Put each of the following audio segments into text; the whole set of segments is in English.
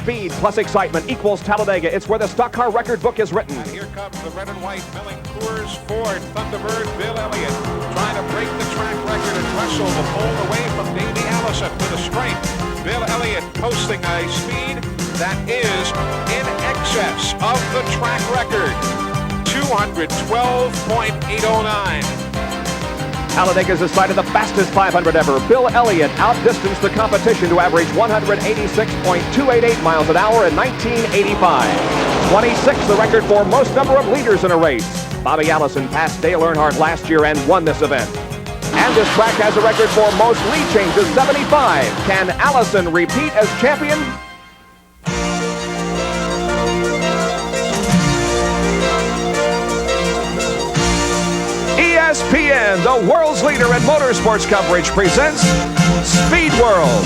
speed plus excitement equals Talladega. It's where the stock car record book is written. And here comes the red and white milling Coors Ford Thunderbird. Bill Elliott trying to break the track record and wrestle the pole away from Davey Allison to the straight. Bill Elliott posting a speed that is in excess of the track record, 212.809. Talladega is the site of the fastest 500 ever. Bill Elliott outdistanced the competition to average 186.288 miles an hour in 1985. 26, the record for most number of leaders in a race. Bobby Allison passed Dale Earnhardt last year and won this event. And this track has a record for most lead changes, 75. Can Allison repeat as champion? ESPN, the world's leader in motorsports coverage, presents Speed World.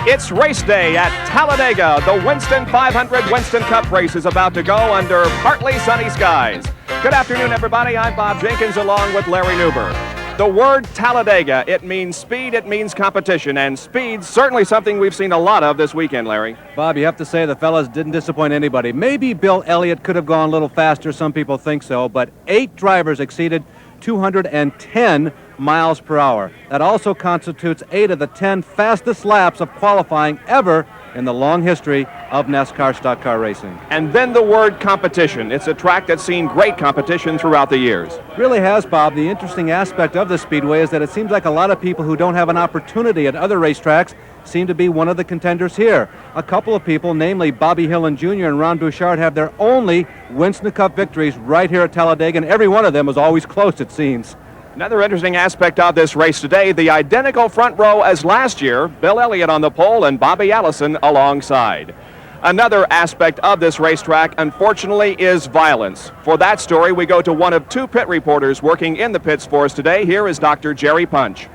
It's race day at Talladega. The Winston 500 Winston Cup race is about to go under partly sunny skies. Good afternoon, everybody. I'm Bob Jenkins along with Larry Newber. The word Talladega, it means speed, it means competition, and speed's certainly something we've seen a lot of this weekend, Larry. Bob, you have to say the fellas didn't disappoint anybody. Maybe Bill Elliott could have gone a little faster, some people think so, but 8 drivers exceeded 210 miles per hour. That also constitutes 8 of the 10 fastest laps of qualifying ever in the long history of NASCAR stock car racing. And then the word competition. It's a track that's seen great competition throughout the years. Really has, Bob. The interesting aspect of the Speedway is that it seems like a lot of people who don't have an opportunity at other racetracks seem to be one of the contenders here. A couple of people, namely Bobby Hillin Jr. and Ron Bouchard, have their only Winston Cup victories right here at Talladega, and every one of them is always close, it seems. Another interesting aspect of this race today, the identical front row as last year, Bill Elliott on the pole and Bobby Allison alongside. Another aspect of this racetrack, unfortunately, is violence. For that story, we go to one of 2 pit reporters working in the pits for us today. Here is Dr. Jerry Punch.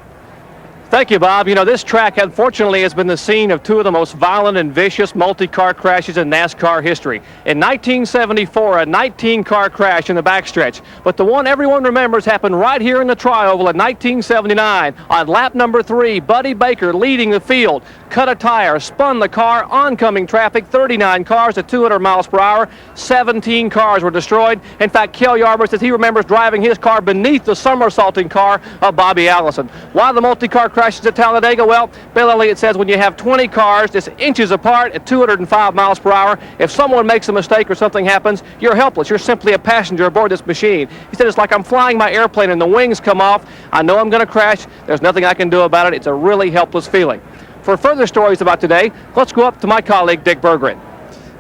Thank you, Bob. You know, this track, unfortunately, has been the scene of 2 of the most violent and vicious multi-car crashes in NASCAR history. In 1974, a 19-car crash in the backstretch. But the one everyone remembers happened right here in the Tri-Oval in 1979. On lap number 3, Buddy Baker leading the field, cut a tire, spun the car, oncoming traffic, 39 cars at 200 miles per hour. 17 cars were destroyed. In fact, Kel Yarber says he remembers driving his car beneath the somersaulting car of Bobby Allison. Why the multi-car crashes at Talladega? Well, Bill Elliott says when you have 20 cars just inches apart at 205 miles per hour, if someone makes a mistake or something happens, you're helpless. You're simply a passenger aboard this machine. He said it's like I'm flying my airplane and the wings come off. I know I'm going to crash. There's nothing I can do about it. It's a really helpless feeling. For further stories about today, let's go up to my colleague, Dick Berggren.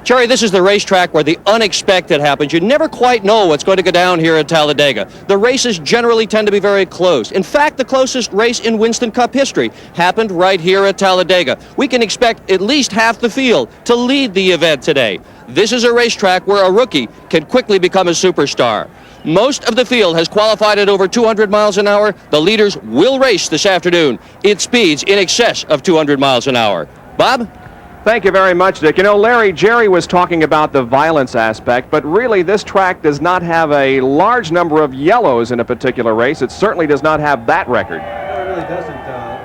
Jerry, this is the racetrack where the unexpected happens. You never quite know what's going to go down here at Talladega. The races generally tend to be very close. In fact, the closest race in Winston Cup history happened right here at Talladega. We can expect at least half the field to lead the event today. This is a racetrack where a rookie can quickly become a superstar. Most of the field has qualified at over 200 miles an hour. The leaders will race this afternoon. It speeds in excess of 200 miles an hour. Bob? Thank you very much, Dick. You know, Larry, Jerry was talking about the violence aspect, but really this track does not have a large number of yellows in a particular race. It certainly does not have that record. No, it really doesn't.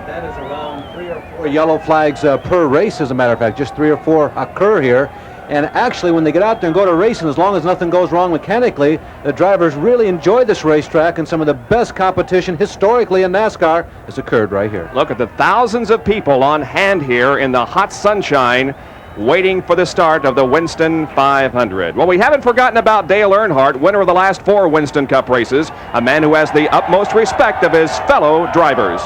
That is around 3 or 4 yellow flags per race, as a matter of fact. Just 3 or 4 occur here. And actually, when they get out there and go to racing, as long as nothing goes wrong mechanically, the drivers really enjoy this racetrack, and some of the best competition historically in NASCAR has occurred right here. Look at the thousands of people on hand here in the hot sunshine waiting for the start of the Winston 500. Well, we haven't forgotten about Dale Earnhardt, winner of the last 4 Winston Cup races, a man who has the utmost respect of his fellow drivers.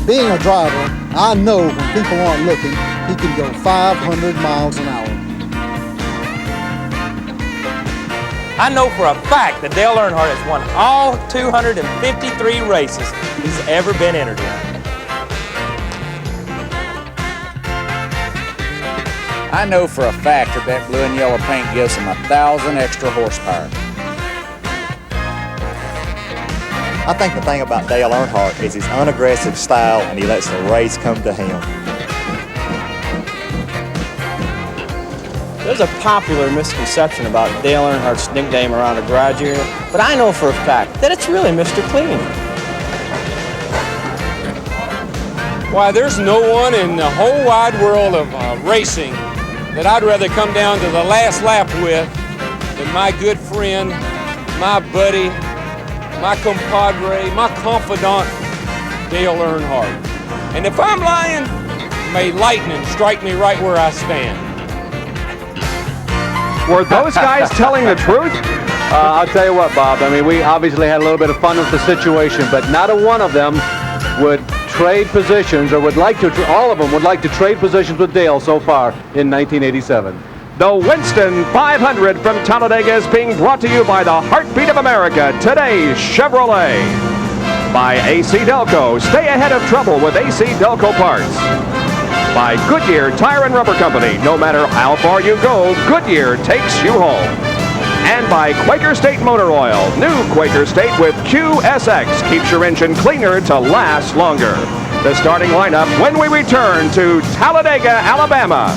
Being a driver, I know when people aren't looking, he can go 500 miles an hour. I know for a fact that Dale Earnhardt has won all 253 races he's ever been entered in. I know for a fact that blue and yellow paint gives him 1,000 extra horsepower. I think the thing about Dale Earnhardt is his unaggressive style, and he lets the race come to him. There's a popular misconception about Dale Earnhardt's nickname around the garage area, but I know for a fact that it's really Mr. Clean. Why, there's no one in the whole wide world of racing that I'd rather come down to the last lap with than my good friend, my buddy, my compadre, my confidant, Dale Earnhardt. And if I'm lying, may lightning strike me right where I stand. Were those guys telling the truth? I'll tell you what, Bob. I mean, we obviously had a little bit of fun with the situation, but not a one of them would trade positions, or would like to. All of them would like to trade positions with Dale so far in 1987. The Winston 500 from Talladega is being brought to you by the heartbeat of America, today's Chevrolet. By AC Delco, stay ahead of trouble with AC Delco parts. By Goodyear Tire and Rubber Company, no matter how far you go, Goodyear takes you home. And by Quaker State Motor Oil, new Quaker State with QSX keeps your engine cleaner to last longer. The starting lineup when we return to Talladega, Alabama.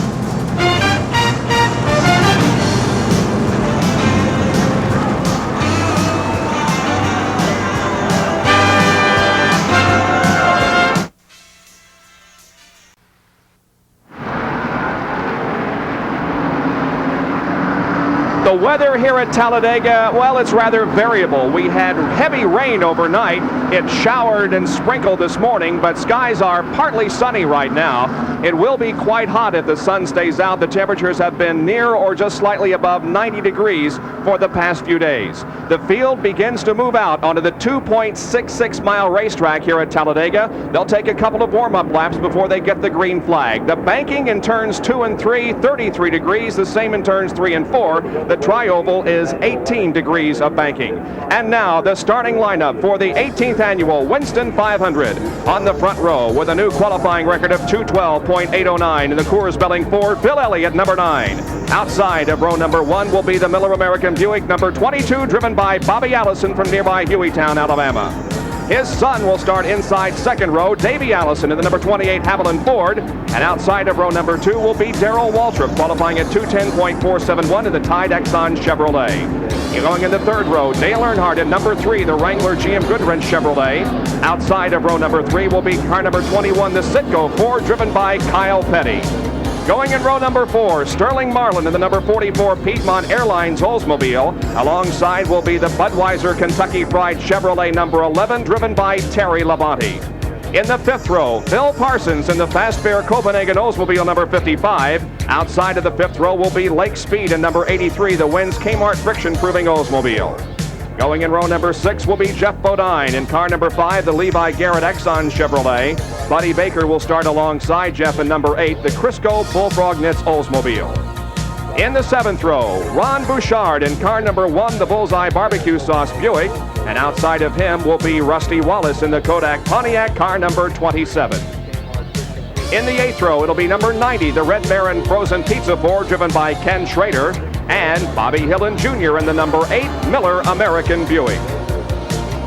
The weather here at Talladega, well, it's rather variable. We had heavy rain overnight. It showered and sprinkled this morning, but skies are partly sunny right now. It will be quite hot if the sun stays out. The temperatures have been near or just slightly above 90 degrees for the past few days. The field begins to move out onto the 2.66-mile racetrack here at Talladega. They'll take a couple of warm-up laps before they get the green flag. The banking in turns 2 and 3, 33 degrees, the same in turns 3 and 4. The tri-oval is 18 degrees of banking. And now the starting lineup for the 18th annual Winston 500. On the front row with a new qualifying record of 212.809 in the Coors Belling Ford, Bill Elliott, number 9. Outside of row number 1 will be the Miller American Buick, number 22, driven by Bobby Allison from nearby Hueytown, Alabama. His son will start inside second row, Davey Allison in the number 28 Haviland Ford. And outside of row number 2 will be Darrell Waltrip, qualifying at 210.471 in the Tide Exxon Chevrolet. Going in the third row, Dale Earnhardt in number 3, the Wrangler GM Goodwrench Chevrolet. Outside of row number 3 will be car number 21, the Citgo Ford, driven by Kyle Petty. Going in row number 4, Sterling Marlin in the number 44 Piedmont Airlines Oldsmobile. Alongside will be the Budweiser Kentucky Fried Chevrolet number 11, driven by Terry Labonte. In the fifth row, Phil Parsons in the Fast Bear Copenhagen Oldsmobile number 55. Outside of the fifth row will be Lake Speed in number 83, the Wins Kmart Friction Proving Oldsmobile. Going in row number 6 will be Jeff Bodine in car number 5, the Levi Garrett Exxon Chevrolet. Buddy Baker will start alongside Jeff in number 8, the Crisco Bullfrog Knits Oldsmobile. In the 7th row, Ron Bouchard in car number 1, the Bullseye Barbecue Sauce Buick. And outside of him will be Rusty Wallace in the Kodak Pontiac car number 27. In the 8th row, it'll be number 90, the Red Baron Frozen Pizza Ford, driven by Ken Schrader. And Bobby Hillen Jr. in the number 8 Miller American Buick.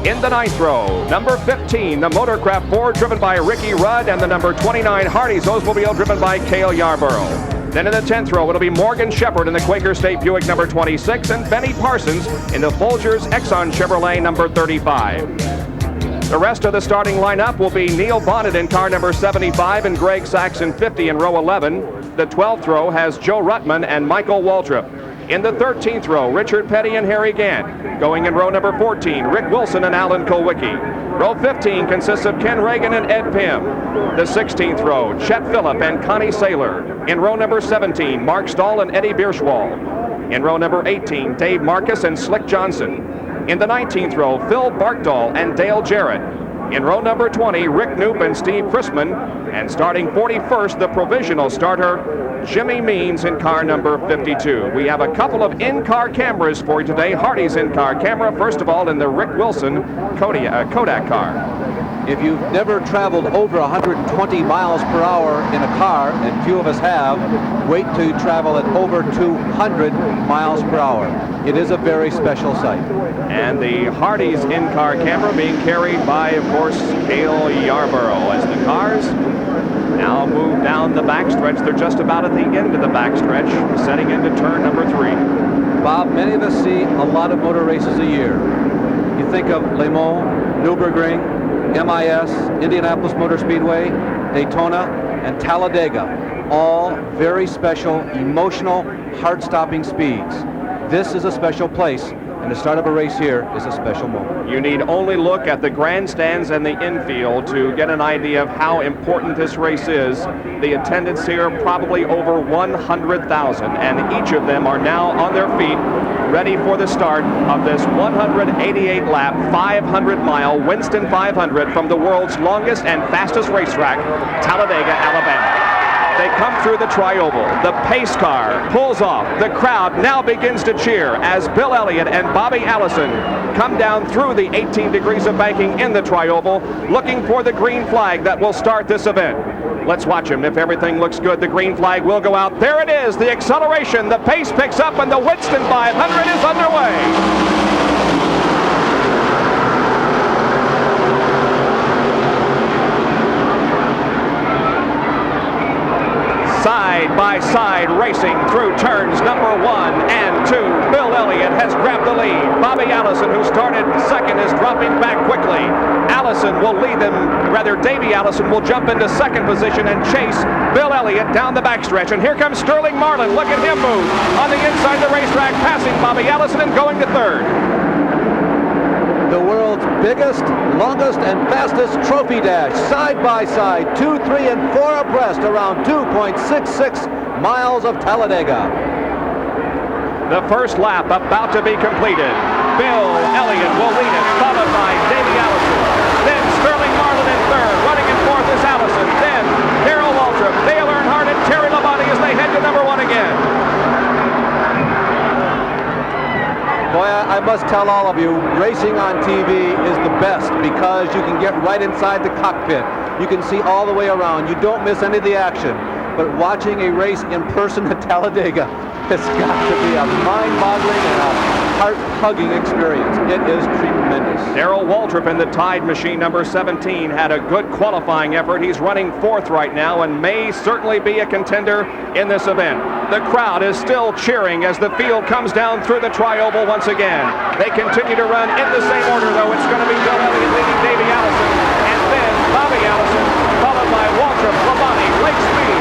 In the 9th row, number 15, the Motorcraft Ford, driven by Ricky Rudd, and the number 29 Hardee's Oldsmobile, driven by Cale Yarborough. Then in the 10th row, it'll be Morgan Shepherd in the Quaker State Buick number 26, and Benny Parsons in the Folgers Exxon Chevrolet number 35. The rest of the starting lineup will be Neil Bonnet in car number 75 and Greg Saxon 50 in row 11. The 12th row has Joe Ruttman and Michael Waltrip. In the 13th row, Richard Petty and Harry Gant. Going in row number 14, Rick Wilson and Alan Kulwicki. Row 15 consists of Ken Reagan and Ed Pym. The 16th row, Chet Phillip and Connie Saylor. In row number 17, Mark Stahl and Eddie Bierschwald. In row number 18, Dave Marcus and Slick Johnson. In the 19th row, Phil Barkdahl and Dale Jarrett. In row number 20, Rick Knoop and Steve Chrisman. And starting 41st, the provisional starter, Jimmy Means in car number 52. We have a couple of in-car cameras for you today. Hardy's in-car camera, first of all, in the Rick Wilson Kodak car. If you've never traveled over 120 miles per hour in a car, and few of us have, wait till you travel at over 200 miles per hour. It is a very special sight. And the Hardy's in-car camera being carried by, of course, Cale Yarborough as the cars now move down the backstretch. They're just about at the end of the backstretch, setting into turn number 3. Bob, many of us see a lot of motor races a year. You think of Le Mans, Nürburgring, MIS, Indianapolis Motor Speedway, Daytona, and Talladega. All very special, emotional, heart-stopping speeds. This is a special place, and the start of a race here is a special moment. You need only look at the grandstands and the infield to get an idea of how important this race is. The attendance here, probably over 100,000, and each of them are now on their feet, ready for the start of this 188-lap, 500-mile Winston 500 from the world's longest and fastest racetrack, Talladega, Alabama. They come through the tri-oval. The pace car pulls off. The crowd now begins to cheer as Bill Elliott and Bobby Allison come down through the 18 degrees of banking in the tri-oval, looking for the green flag that will start this event. Let's watch them. If everything looks good, the green flag will go out. There it is, the acceleration. The pace picks up, and the Winston 500 is underway. Side by side racing through turns number 1 and 2. Bill Elliott has grabbed the lead. Bobby Allison, who started second, is dropping back quickly. Allison will lead them, Davey Allison will jump into second position and chase Bill Elliott down the backstretch. And here comes Sterling Marlin. Look at him move on the inside of the racetrack, passing Bobby Allison and going to third. The world's biggest, longest, and fastest trophy dash, side by side, 2, 3, and 4 abreast, around 2.66 miles of Talladega. The first lap about to be completed. Bill Elliott will lead it, followed by Davey Allison. Then Sterling Marlin in third. Running in fourth is Allison. Then Darrell Waltrip, Dale Earnhardt, and Terry Labonte as they head to number 1 again. Boy, I must tell all of you, racing on TV is the best because you can get right inside the cockpit. You can see all the way around. You don't miss any of the action. But watching a race in person at Talladega, it's got to be a mind-boggling and a heart-hugging experience. It is tremendous. Darrell Waltrip in the Tide machine number 17 had a good qualifying effort. He's running 4th right now and may certainly be a contender in this event. The crowd is still cheering as the field comes down through the tri-oval once again. They continue to run in the same order, though. It's going to be Bill Elliott leading Davey Allison, and then Bobby Allison, followed by Waltrip, Labonte, Blake Speed,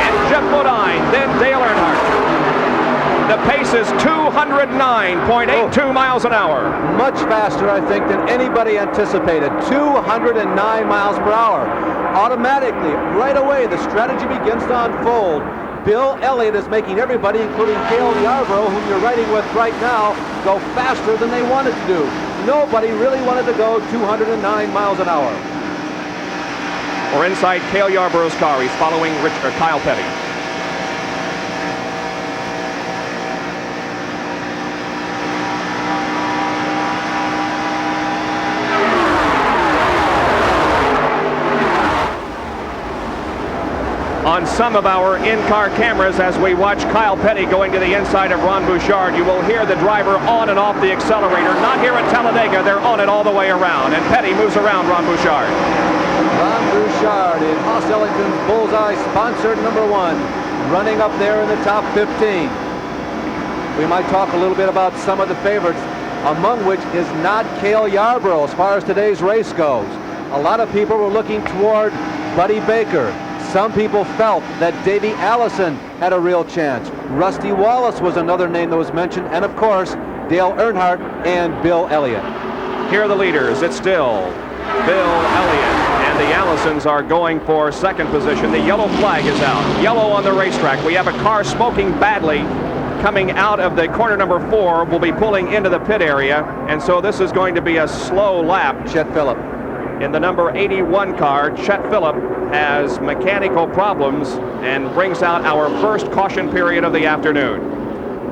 and Jeff Bodine, then Dale Earnhardt. The pace is 209.82 miles an hour. Much faster, I think, than anybody anticipated. 209 miles per hour. Automatically, right away, the strategy begins to unfold. Bill Elliott is making everybody, including Cale Yarborough, whom you're riding with right now, go faster than they wanted to do. Nobody really wanted to go 209 miles an hour. We're inside Cale Yarborough's car. He's following Kyle Petty. On some of our in-car cameras, as we watch Kyle Petty going to the inside of Ron Bouchard, you will hear the driver on and off the accelerator. Not here at Talladega, they're on it all the way around, and Petty moves around Ron Bouchard. Ron Bouchard in Haas Ellington's Bullseye, sponsored number 1, running up there in the top 15. We might talk a little bit about some of the favorites, among which is not Cale Yarborough as far as today's race goes. A lot of people were looking toward Buddy Baker. Some people felt that Davey Allison had a real chance. Rusty Wallace was another name that was mentioned, and of course, Dale Earnhardt and Bill Elliott. Here are the leaders. It's still Bill Elliott, and the Allisons are going for second position. The yellow flag is out. Yellow on the racetrack. We have a car smoking badly coming out of the corner number 4 will be pulling into the pit area, and so this is going to be a slow lap. Chet Phillip. In the number 81 car, Chet Phillip has mechanical problems and brings out our first caution period of the afternoon.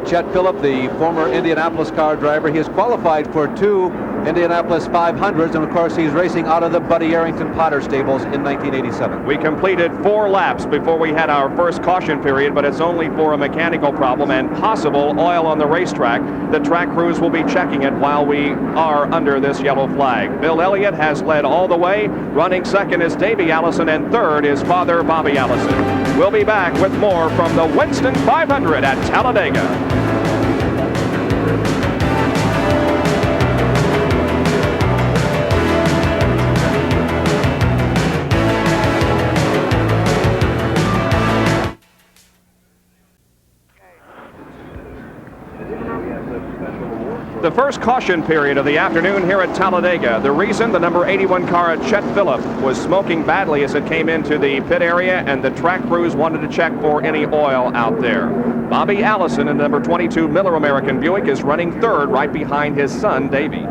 Chet Phillip, the former Indianapolis car driver, he has qualified for 2 Indianapolis 500s, and of course he's racing out of the Buddy Arrington Potter stables in 1987. We completed 4 laps before we had our first caution period, but it's only for a mechanical problem and possible oil on the racetrack. The track crews will be checking it while we are under this yellow flag. Bill Elliott has led all the way. Running second is Davey Allison, and third is father Bobby Allison. We'll be back with more from the Winston 500 at Talladega. The first caution period of the afternoon here at Talladega. The reason, the number 81 car at Chet Phillip was smoking badly as it came into the pit area, and the track crews wanted to check for any oil out there. Bobby Allison in number 22 Miller American Buick is running third right behind his son, Davey.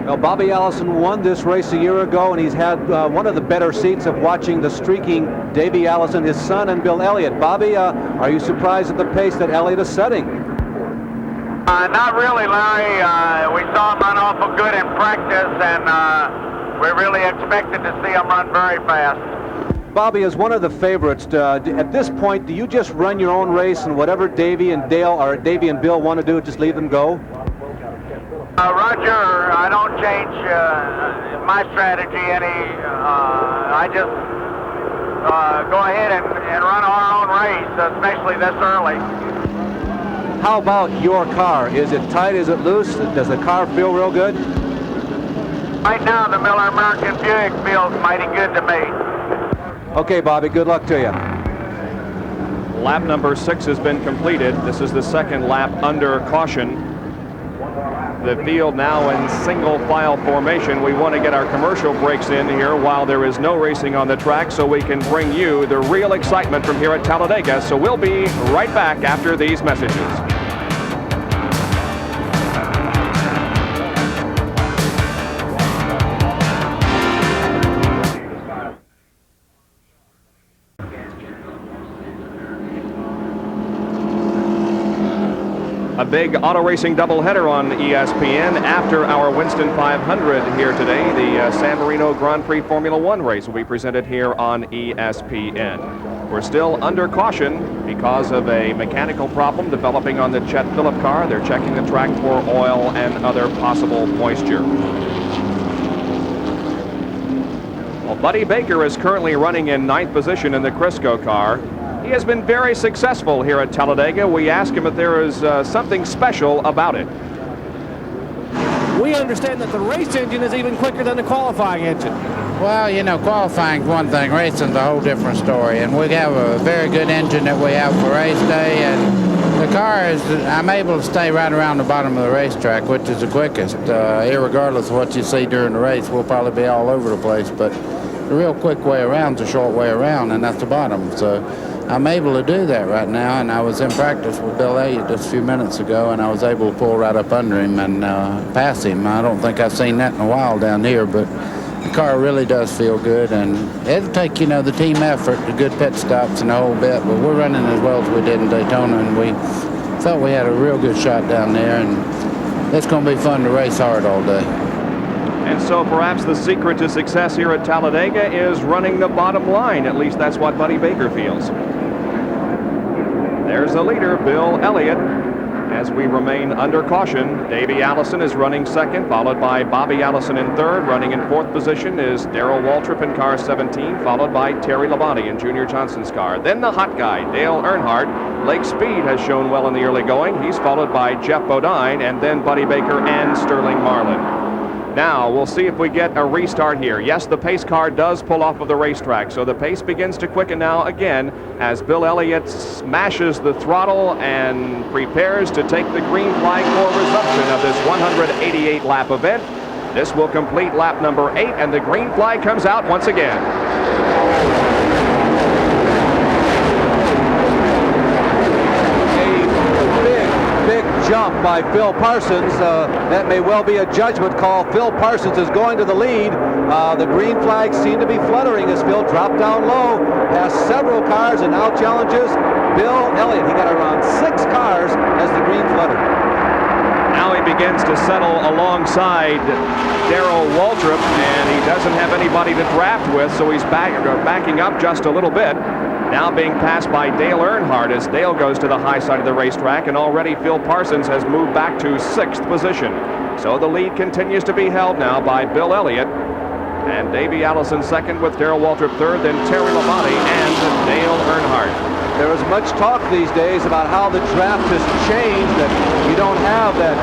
Well, Bobby Allison won this race a year ago, and he's had one of the better seats of watching the streaking Davey Allison, his son, and Bill Elliott. Bobby, are you surprised at the pace that Elliott is setting? Not really, Larry. We saw him run awful good in practice, and we really expected to see him run very fast. Bobby is one of the favorites. At this point, do you just run your own race, and whatever Davey and Dale or Davey and Bill want to do, just leave them go? Roger, I don't change my strategy any. I just go ahead and run our own race, especially this early. How about your car? Is it tight? Is it loose? Does the car feel real good? Right now, the Miller American Buick feels mighty good to me. Okay, Bobby, good luck to you. Lap number 6 has been completed. This is the second lap under caution. The field now in single file formation. We want to get our commercial breaks in here while there is no racing on the track, so we can bring you the real excitement from here at Talladega. So we'll be right back after these messages. A big auto racing doubleheader on ESPN after our Winston 500 here today. The San Marino Grand Prix Formula One race will be presented here on ESPN. We're still under caution because of a mechanical problem developing on the Chet Phillip car. They're checking the track for oil and other possible moisture. Well, Buddy Baker is currently running in 9th position in the Crisco car. He has been very successful here at Talladega. We asked him if there is something special about it. We understand that the race engine is even quicker than the qualifying engine. Well, you know, qualifying's one thing, racing's a whole different story. And we have a very good engine that we have for race day, and the car is, I'm able to stay right around the bottom of the racetrack, which is the quickest. Irregardless of what you see during the race, we'll probably be all over the place, but the real quick way around is a short way around, and that's the bottom. So I'm able to do that right now, and I was in practice with Bill Elliott just a few minutes ago, and I was able to pull right up under him and pass him. I don't think I've seen that in a while down here, but the car really does feel good, and it'll take, you know, the team effort, the good pit stops and the whole bit, but we're running as well as we did in Daytona, and we felt we had a real good shot down there, and it's going to be fun to race hard all day. And so perhaps the secret to success here at Talladega is running the bottom line. At least that's what Buddy Baker feels. There's the leader, Bill Elliott. As we remain under caution, Davey Allison is running second, followed by Bobby Allison in third. Running in 4th position is Darrell Waltrip in car 17, followed by Terry Labonte in Junior Johnson's car. Then the hot guy, Dale Earnhardt. Lake Speed has shown well in the early going. He's followed by Jeff Bodine, and then Buddy Baker and Sterling Marlin. Now, we'll see if we get a restart here. Yes, the pace car does pull off of the racetrack, so the pace begins to quicken now again as Bill Elliott smashes the throttle and prepares to take the green flag for resumption of this 188-lap event. This will complete lap number 8, and the green flag comes out once again. A big jump by Phil Parsons. That may well be a judgment call. Phil Parsons is going to the lead. The green flags seem to be fluttering as Phil dropped down low, past several cars, and now challenges Bill Elliott. He got around 6 cars as the green fluttered. Now he begins to settle alongside Darrell Waltrip, and he doesn't have anybody to draft with, so he's backing up just a little bit. Now being passed by Dale Earnhardt as Dale goes to the high side of the racetrack, and already Phil Parsons has moved back to 6th position. So the lead continues to be held now by Bill Elliott, and Davey Allison second with Darrell Waltrip third, then Terry Labonte and Dale Earnhardt. There is much talk these days about how the draft has changed, that you don't have that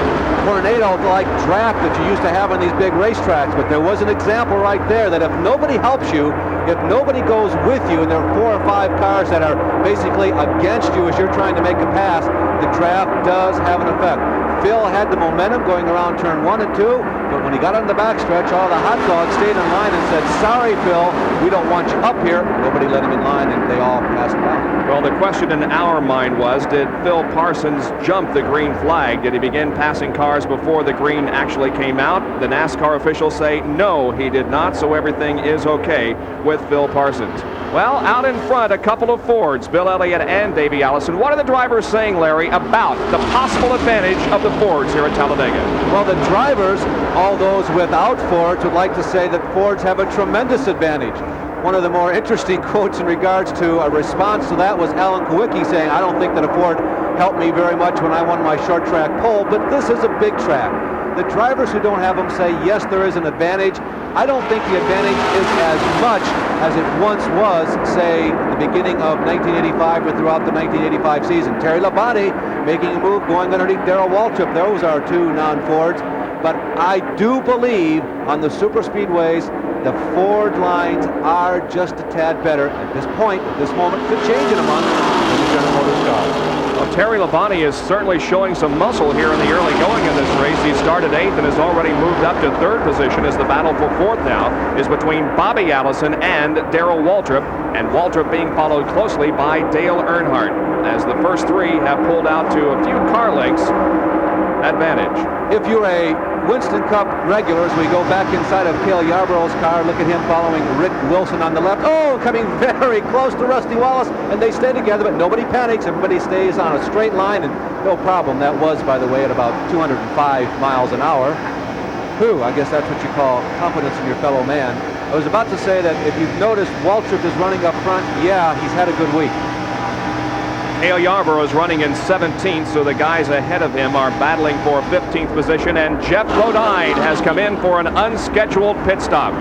tornado-like draft that you used to have on these big racetracks, but there was an example right there that if nobody helps you, if nobody goes with you, and there are 4 or 5 cars that are basically against you as you're trying to make a pass, the draft does have an effect. Phil had the momentum going around turn 1 and 2, but when he got on the backstretch, all the hot dogs stayed in line and said, "Sorry, Phil, we don't want you up here." Nobody let him in line, and they all passed by. Well, the question in our mind was, did Phil Parsons jump the green flag? Did he begin passing cars before the green actually came out? The NASCAR officials say no, he did not, so everything is okay with Phil Parsons. Well, out in front, a couple of Fords, Bill Elliott and Davey Allison. What are the drivers saying, Larry, about the possible advantage of the Fords here at Talladega? Well, the drivers, all those without Fords, would like to say that Fords have a tremendous advantage. One of the more interesting quotes in regards to a response to that was Alan Kawicki saying, "I don't think that a Ford helped me very much when I won my short track pole, but this is a big track." The drivers who don't have them say, yes, there is an advantage. I don't think the advantage is as much as it once was, say, at the beginning of 1985 or throughout the 1985 season. Terry Labonte making a move, going underneath Darrell Waltrip. Those are 2 non-Fords. But I do believe on the super speedways, the Ford lines are just a tad better at this point. At this moment, could change in a month than the General Motors car. Well, Terry Labonte is certainly showing some muscle here in the early going in this race. He started 8th and has already moved up to 3rd position as the battle for 4th now is between Bobby Allison and Darrell Waltrip, and Waltrip being followed closely by Dale Earnhardt, as the first 3 have pulled out to a few car lengths advantage. If you're a Winston Cup regular, as we go back inside of Cale Yarborough's car, look at him following Rick Wilson on the left. Oh, coming very close to Rusty Wallace, and they stay together, but nobody panics. Everybody stays on a straight line, and no problem. That was, by the way, at about 205 miles an hour. Whew, I guess that's what you call confidence in your fellow man. I was about to say that if you've noticed, Waltrip is running up front. Yeah, he's had a good week. Cale Yarborough is running in 17th, so the guys ahead of him are battling for 15th position, and Jeff Bodine has come in for an unscheduled pit stop.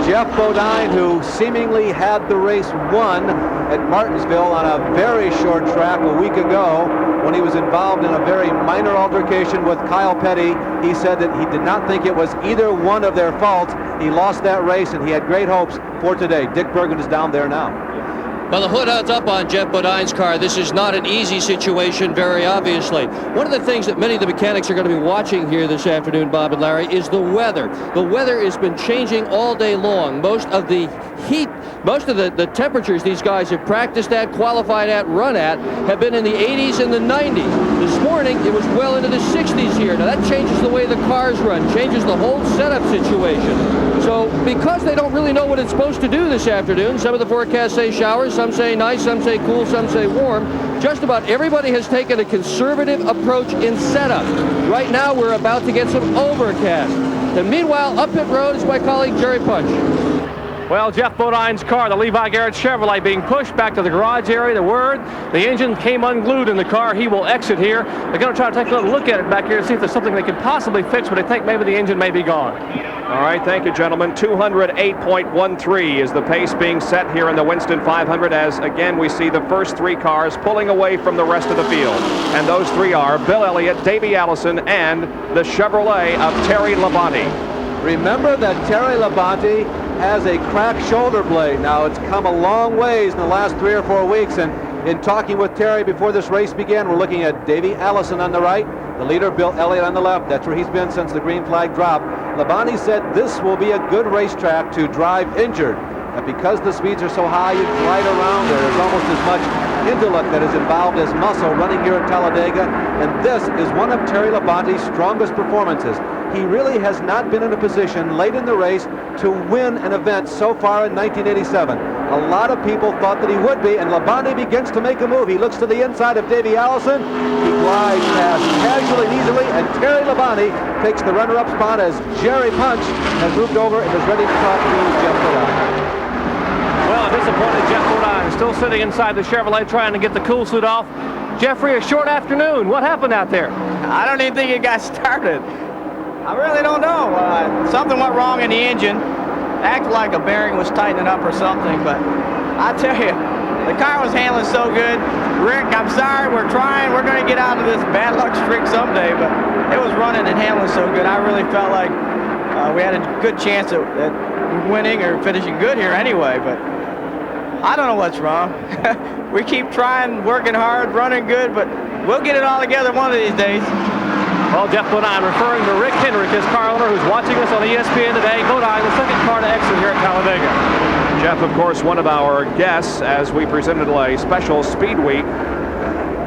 Jeff Bodine, who seemingly had the race won at Martinsville on a very short track a week ago when he was involved in a very minor altercation with Kyle Petty. He said that he did not think it was either one of their faults. He lost that race, and he had great hopes for today. Dick Bergen is down there now. Well, the hood is up on Jeff Bodine's car. This is not an easy situation, very obviously. One of the things that many of the mechanics are going to be watching here this afternoon, Bob and Larry, is the weather. The weather has been changing all day long. Most of the heat, most of the temperatures these guys have practiced at, qualified at, run at, have been in the 80s and the 90s. This morning, it was well into the 60s here. Now, that changes the way the cars run, changes the whole setup situation. So, because they don't really know what it's supposed to do this afternoon, some of the forecasts say showers, some say nice, some say cool, some say warm. Just about everybody has taken a conservative approach in setup. Right now, we're about to get some overcast. And meanwhile, up pit road is my colleague Jerry Punch. Well, Jeff Bodine's car, the Levi Garrett Chevrolet, being pushed back to the garage area. The word, the engine came unglued in the car. He will exit here. They're going to try to take a little look at it back here and see if there's something they can possibly fix, but they think maybe the engine may be gone. All right, thank you, gentlemen. 208.13 is the pace being set here in the Winston 500 as, again, we see the first 3 cars pulling away from the rest of the field. And those 3 are Bill Elliott, Davey Allison, and the Chevrolet of Terry Labonte. Remember that Terry Labonte has a cracked shoulder blade. Now, it's come a long ways in the last 3 or 4 weeks, and in talking with Terry before this race began, we're looking at Davey Allison on the right, the leader, Bill Elliott, on the left. That's where he's been since the green flag dropped. Labonte said this will be a good racetrack to drive injured. And because the speeds are so high, you glide around there. There's almost as much intellect that is involved as muscle running here at Talladega, and this is one of Terry Labonte's strongest performances. He really has not been in a position late in the race to win an event so far in 1987. A lot of people thought that he would be, and Labonte begins to make a move. He looks to the inside of Davey Allison. He glides past casually and easily, and Terry Labonte takes the runner-up spot as Jerry Punch has moved over and is ready to talk to Jeff Bodine. Well, a disappointed Jeff Bodine still sitting inside the Chevrolet trying to get the cool suit off. Jeffrey, a short afternoon. What happened out there? I don't even think it got started. I really don't know. Something went wrong in the engine. Acted like a bearing was tightening up or something, but I tell you, the car was handling so good. Rick, I'm sorry, we're trying. We're going to get out of this bad luck streak someday, but it was running and handling so good. I really felt like we had a good chance at winning or finishing good here anyway, but I don't know what's wrong. We keep trying, working hard, running good, but we'll get it all together one of these days. Well, Jeff Bodine referring to Rick Hendrick, his car owner, who's watching us on ESPN today. Bodine, the second car to exit here at Talladega. Jeff, of course, one of our guests as we presented a special Speed Week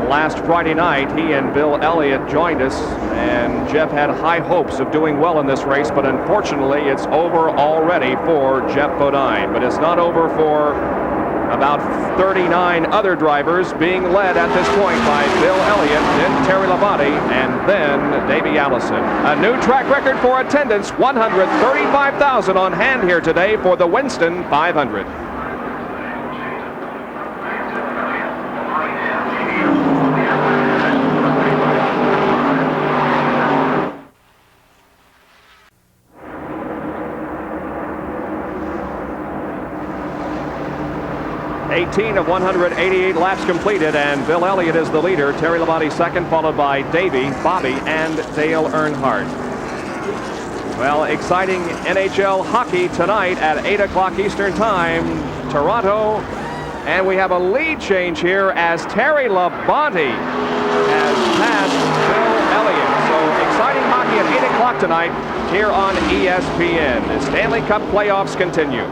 last Friday night. He and Bill Elliott joined us, and Jeff had high hopes of doing well in this race, but unfortunately it's over already for Jeff Bodine. But it's not over for about 39 other drivers, being led at this point by Bill Elliott, then Terry Labonte, and then Davey Allison. A new track record for attendance, 135,000 on hand here today for the Winston 500. Of 188 laps completed, and Bill Elliott is the leader. Terry Labonte second, followed by Davey, Bobby, and Dale Earnhardt. Well, exciting NHL hockey tonight at 8 o'clock Eastern Time, Toronto. And we have a lead change here as Terry Labonte has passed Bill Elliott. So exciting hockey at 8 o'clock tonight here on ESPN. The Stanley Cup playoffs continue.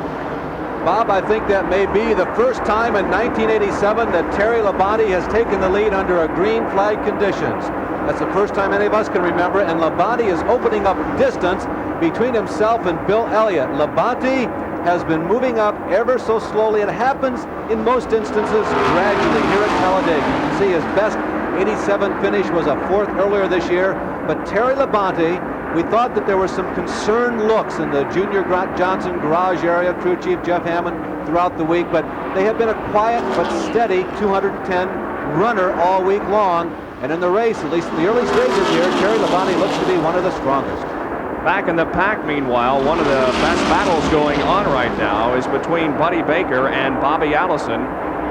Bob, I think that may be the first time in 1987 that Terry Labonte has taken the lead under a green flag conditions. That's the first time any of us can remember, and Labonte is opening up distance between himself and Bill Elliott. Labonte has been moving up ever so slowly. It happens in most instances gradually here at Talladega. You can see his best 87 finish was a fourth earlier this year, but Terry Labonte, we thought that there were some concerned looks in the Junior Johnson garage area, crew chief Jeff Hammond, throughout the week, but they have been a quiet but steady 210 runner all week long. And in the race, at least in the early stages here, Terry Labonte looks to be one of the strongest. Back in the pack, meanwhile, one of the best battles going on right now is between Buddy Baker and Bobby Allison,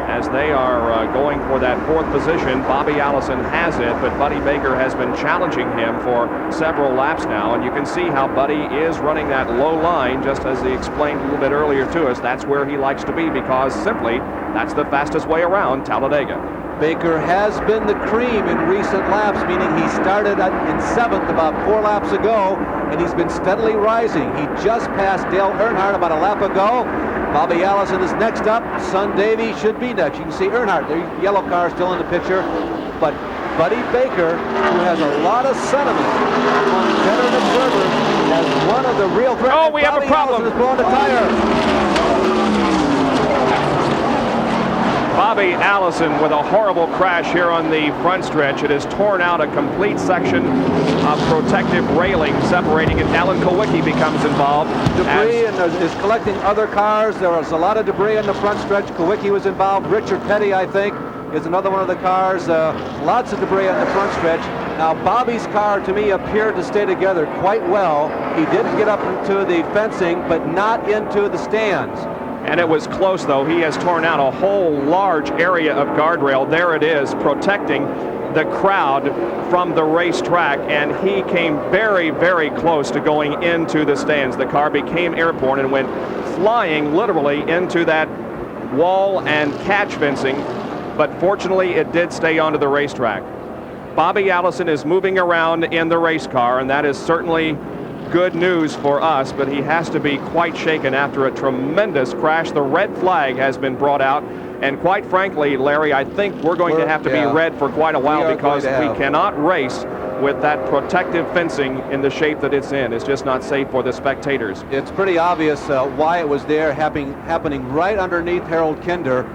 as they are going for that fourth position. Bobby Allison has it, but Buddy Baker has been challenging him for several laps now, and you can see how Buddy is running that low line, just as he explained a little bit earlier to us. That's where he likes to be, because simply that's the fastest way around Talladega. Baker has been the cream in recent laps, meaning he started in seventh about 4 laps ago, and he's been steadily rising. He just passed Dale Earnhardt about a lap ago. Bobby Allison is next up. Son Davey should be next. You can see Earnhardt, the yellow car, still in the picture. But Buddy Baker, who has a lot of sentiment among veteran observers, as one of the real threats. Oh, we have a problem. Allison is blowing a tire. Bobby Allison with a horrible crash here on the front stretch. It has torn out a complete section of protective railing separating it. Alan Kulwicki becomes involved. Debris and is collecting other cars. There was a lot of debris in the front stretch. Kulwicki was involved. Richard Petty, I think, is another one of the cars. Lots of debris on the front stretch. Now, Bobby's car, to me, appeared to stay together quite well. He did get up into the fencing, but not into the stands. And it was close, though. He has torn out a whole large area of guardrail. There it is, protecting the crowd from the racetrack, and he came very, very close to going into the stands. The car became airborne and went flying literally into that wall and catch fencing, but fortunately it did stay onto the racetrack. Bobby Allison is moving around in the race car, and that is certainly good news for us, but he has to be quite shaken after a tremendous crash. The red flag has been brought out And quite frankly, Larry, I think we're going to have to be red for quite a while because we cannot race with that protective fencing in the shape that it's in. It's just not safe for the spectators. It's pretty obvious why it was there, happening right underneath Harold Kinder.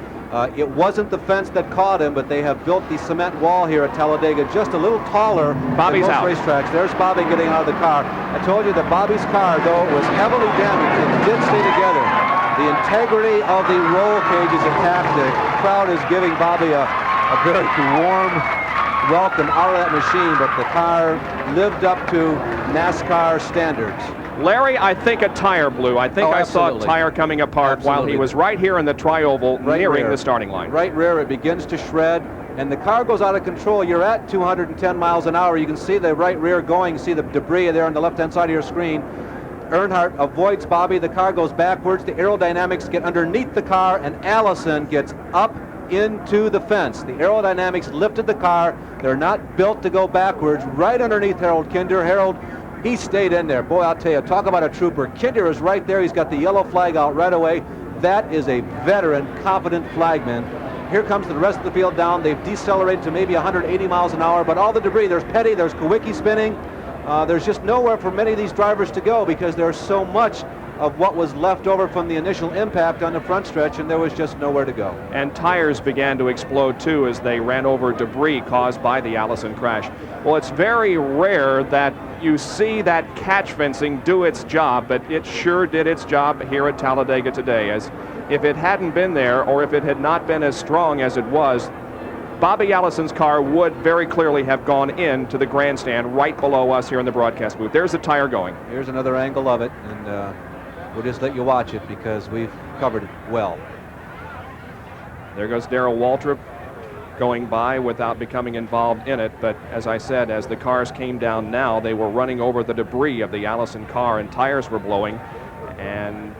It wasn't the fence that caught him, but they have built the cement wall here at Talladega just a little taller Bobby's than out. most racetracks. There's Bobby getting out of the car. I told you that Bobby's car, though, was heavily damaged. It did stay together. The integrity of the roll cage is intact. The crowd is giving Bobby a very warm welcome out of that machine, but the car lived up to NASCAR standards. Larry, I think a tire blew. I think I saw a tire coming apart while he was right here in the tri-oval nearing the starting line. Right rear, it begins to shred, and the car goes out of control. You're at 210 miles an hour. You can see the right rear going. You see the debris there on the left-hand side of your screen. Earnhardt avoids Bobby. The car goes backwards. The aerodynamics get underneath the car, and Allison gets up into the fence. The aerodynamics lifted the car. They're not built to go backwards. Right underneath Harold Kinder. Harold, he stayed in there. Boy, I'll tell you, talk about a trooper. Kinder is right there. He's got the yellow flag out right away. That is a veteran, confident flagman. Here comes the rest of the field down. They've decelerated to maybe 180 miles an hour, but all the debris, there's Petty, there's Kawicki spinning. There's just nowhere for many of these drivers to go because there's so much of what was left over from the initial impact on the front stretch, and there was just nowhere to go. And tires began to explode too as they ran over debris caused by the Allison crash. Well, it's very rare that you see that catch fencing do its job, but it sure did its job here at Talladega today. As if it hadn't been there, or if it had not been as strong as it was, Bobby Allison's car would very clearly have gone into the grandstand right below us here in the broadcast booth. There's the tire going. Here's another angle of it, and we'll just let you watch it because we've covered it well. There goes Darrell Waltrip going by without becoming involved in it, but as I said, as the cars came down now, they were running over the debris of the Allison car and tires were blowing, and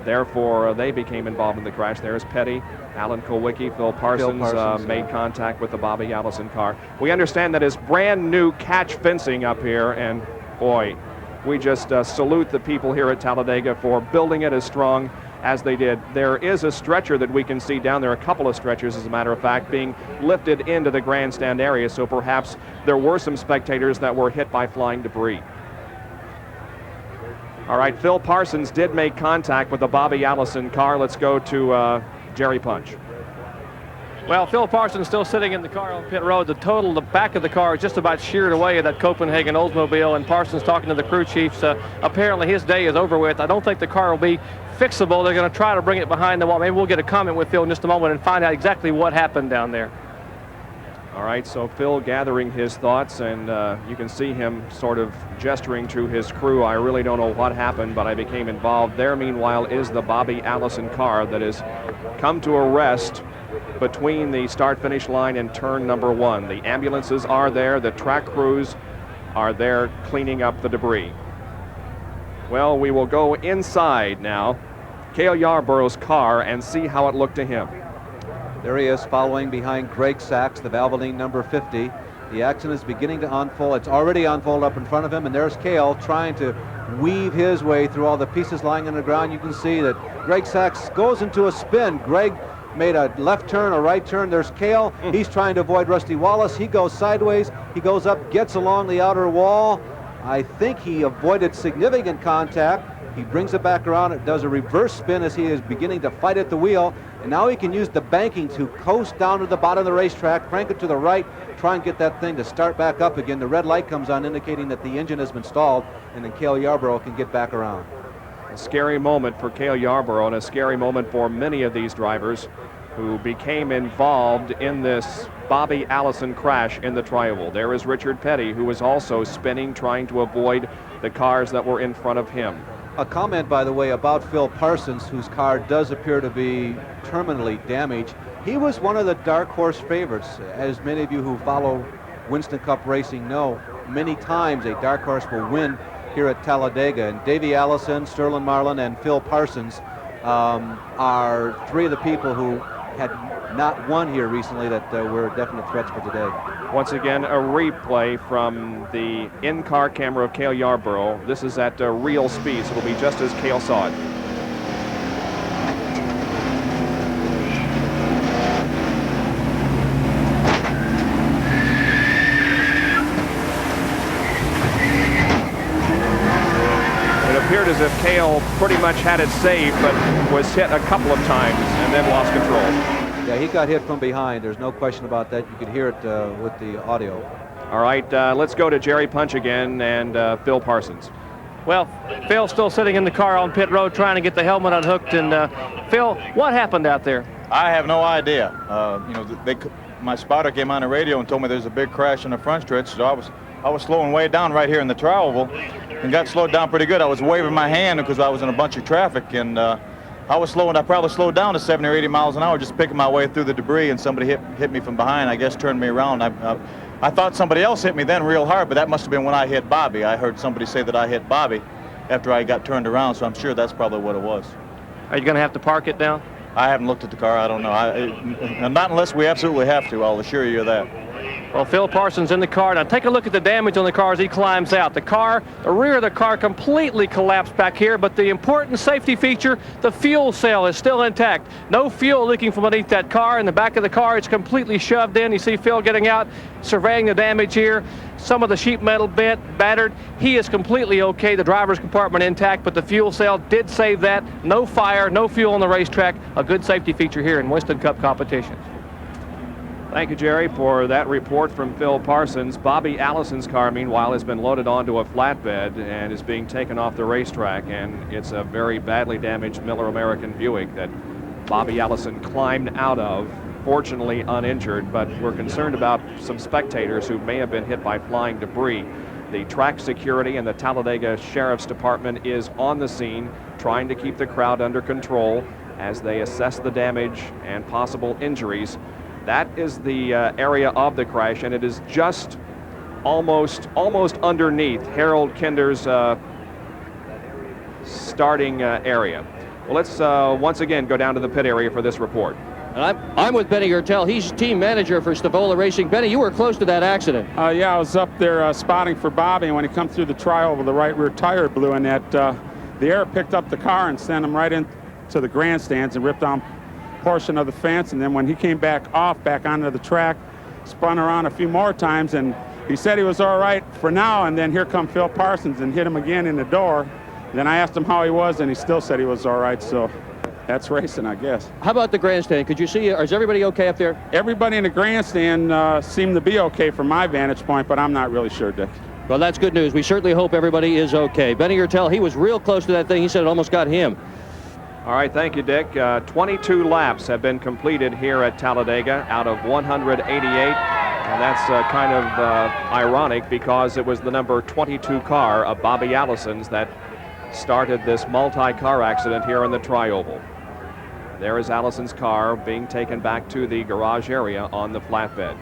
therefore they became involved in the crash. There's Petty, Alan Kowicki, Phil Parsons made contact with the Bobby Allison car. We understand that is brand new catch fencing up here, and boy, we just salute the people here at Talladega for building it as strong as they did. There is a stretcher that we can see down there, a couple of stretchers as a matter of fact, being lifted into the grandstand area, so perhaps there were some spectators that were hit by flying debris. All right, Phil Parsons did make contact with the Bobby Allison car. Let's go to Jerry Punch. Well, Phil Parsons still sitting in the car on pit road. The back of the car is just about sheared away at that Copenhagen Oldsmobile, and Parsons talking to the crew chiefs. Apparently his day is over with. I don't think the car will be fixable. They're going to try to bring it behind the wall. Maybe we'll get a comment with Phil in just a moment and find out exactly what happened down there. All right, so Phil gathering his thoughts, and you can see him sort of gesturing to his crew. I really don't know what happened, but I became involved. There, meanwhile, is the Bobby Allison car that has come to a rest between the start-finish line and turn number 1. The ambulances are there. The track crews are there cleaning up the debris. Well, we will go inside now, Cale Yarborough's car, and see how it looked to him. There he is following behind Greg Sachs, the Valvoline number 50. The action is beginning to unfold. It's already unfolded up in front of him, and there's Cale trying to weave his way through all the pieces lying on the ground. You can see that Greg Sachs goes into a spin. Greg made a left turn, a right turn. There's Cale. He's trying to avoid Rusty Wallace. He goes sideways. He goes up, gets along the outer wall. I think he avoided significant contact. He brings it back around. It does a reverse spin as he is beginning to fight at the wheel. And now he can use the banking to coast down to the bottom of the racetrack, crank it to the right, try and get that thing to start back up again. The red light comes on indicating that the engine has been stalled, and then Cale Yarborough can get back around. A scary moment for Cale Yarborough, and a scary moment for many of these drivers who became involved in this Bobby Allison crash in the tri-oval. There is Richard Petty, who was also spinning, trying to avoid the cars that were in front of him. A comment, by the way, about Phil Parsons, whose car does appear to be terminally damaged. He was one of the dark horse favorites. As many of you who follow Winston Cup racing know, many times a dark horse will win here at Talladega. And Davey Allison, Sterling Marlin, and Phil Parsons are three of the people who had not won here recently that were definite threats for today. Once again, a replay from the in-car camera of Cale Yarborough. This is at real speed, so it'll be just as Cale saw it. appeared as if Cale pretty much had it saved, but was hit a couple of times and then lost control. Yeah, he got hit from behind. There's no question about that. You could hear it with the audio. All right, let's go to Jerry Punch again and Phil Parsons. Well, Phil's still sitting in the car on pit road trying to get the helmet unhooked. And Phil, what happened out there? I have no idea. You know, my spotter came on the radio and told me there's a big crash in the front stretch. So I was slowing way down right here in the tri-oval and got slowed down pretty good. I was waving my hand because I was in a bunch of traffic, and I probably slowed down to 70 or 80 miles an hour just picking my way through the debris, and somebody hit me from behind, I guess turned me around. I thought somebody else hit me then real hard, but that must have been when I hit Bobby. I heard somebody say that I hit Bobby after I got turned around, so I'm sure that's probably what it was. Are you going to have to park it now? I haven't looked at the car. I don't know. Not unless we absolutely have to, I'll assure you of that. Well, Phil Parsons in the car. Now take a look at the damage on the car as he climbs out. The rear of the car completely collapsed back here, but the important safety feature, the fuel cell is still intact. No fuel leaking from underneath that car. In the back of the car, it's completely shoved in. You see Phil getting out, surveying the damage here. Some of the sheet metal bent, battered. He is completely okay. The driver's compartment intact, but the fuel cell did save that. No fire, no fuel on the racetrack. A good safety feature here in Winston Cup competition. Thank you, Jerry, for that report from Phil Parsons. Bobby Allison's car, meanwhile, has been loaded onto a flatbed and is being taken off the racetrack, and it's a very badly damaged Miller American Buick that Bobby Allison climbed out of, fortunately uninjured, but we're concerned about some spectators who may have been hit by flying debris. The track security and the Talladega Sheriff's Department is on the scene, trying to keep the crowd under control as they assess the damage and possible injuries. That is the area of the crash, and it is just almost underneath Harold Kinder's starting area. Well, let's once again go down to the pit area for this report. And I'm with Benny Gertel. He's team manager for Stavola Racing. Benny, you were close to that accident. Yeah, I was up there spotting for Bobby, and when he come through the tri-oval, the right rear tire blew, and the air picked up the car and sent him right into the grandstands and ripped down portion of the fence. And then when he came back onto the track, spun around a few more times, and he said he was all right for now. And then here come Phil Parsons and hit him again in the door. Then I asked him how he was, and he still said he was all right. So that's racing, I guess. How about the grandstand? Could you see, is everybody okay up there? Everybody in the grandstand seemed to be okay from my vantage point, but I'm not really sure, Dick. Well, that's good news. We certainly hope everybody is okay. Benny Gertel, he was real close to that thing. He said it almost got him. All right, thank you, Dick. 22 laps have been completed here at Talladega out of 188, and that's kind of ironic because it was the number 22 car of Bobby Allison's that started this multi-car accident here in the tri-oval. There is Allison's car being taken back to the garage area on the flatbed.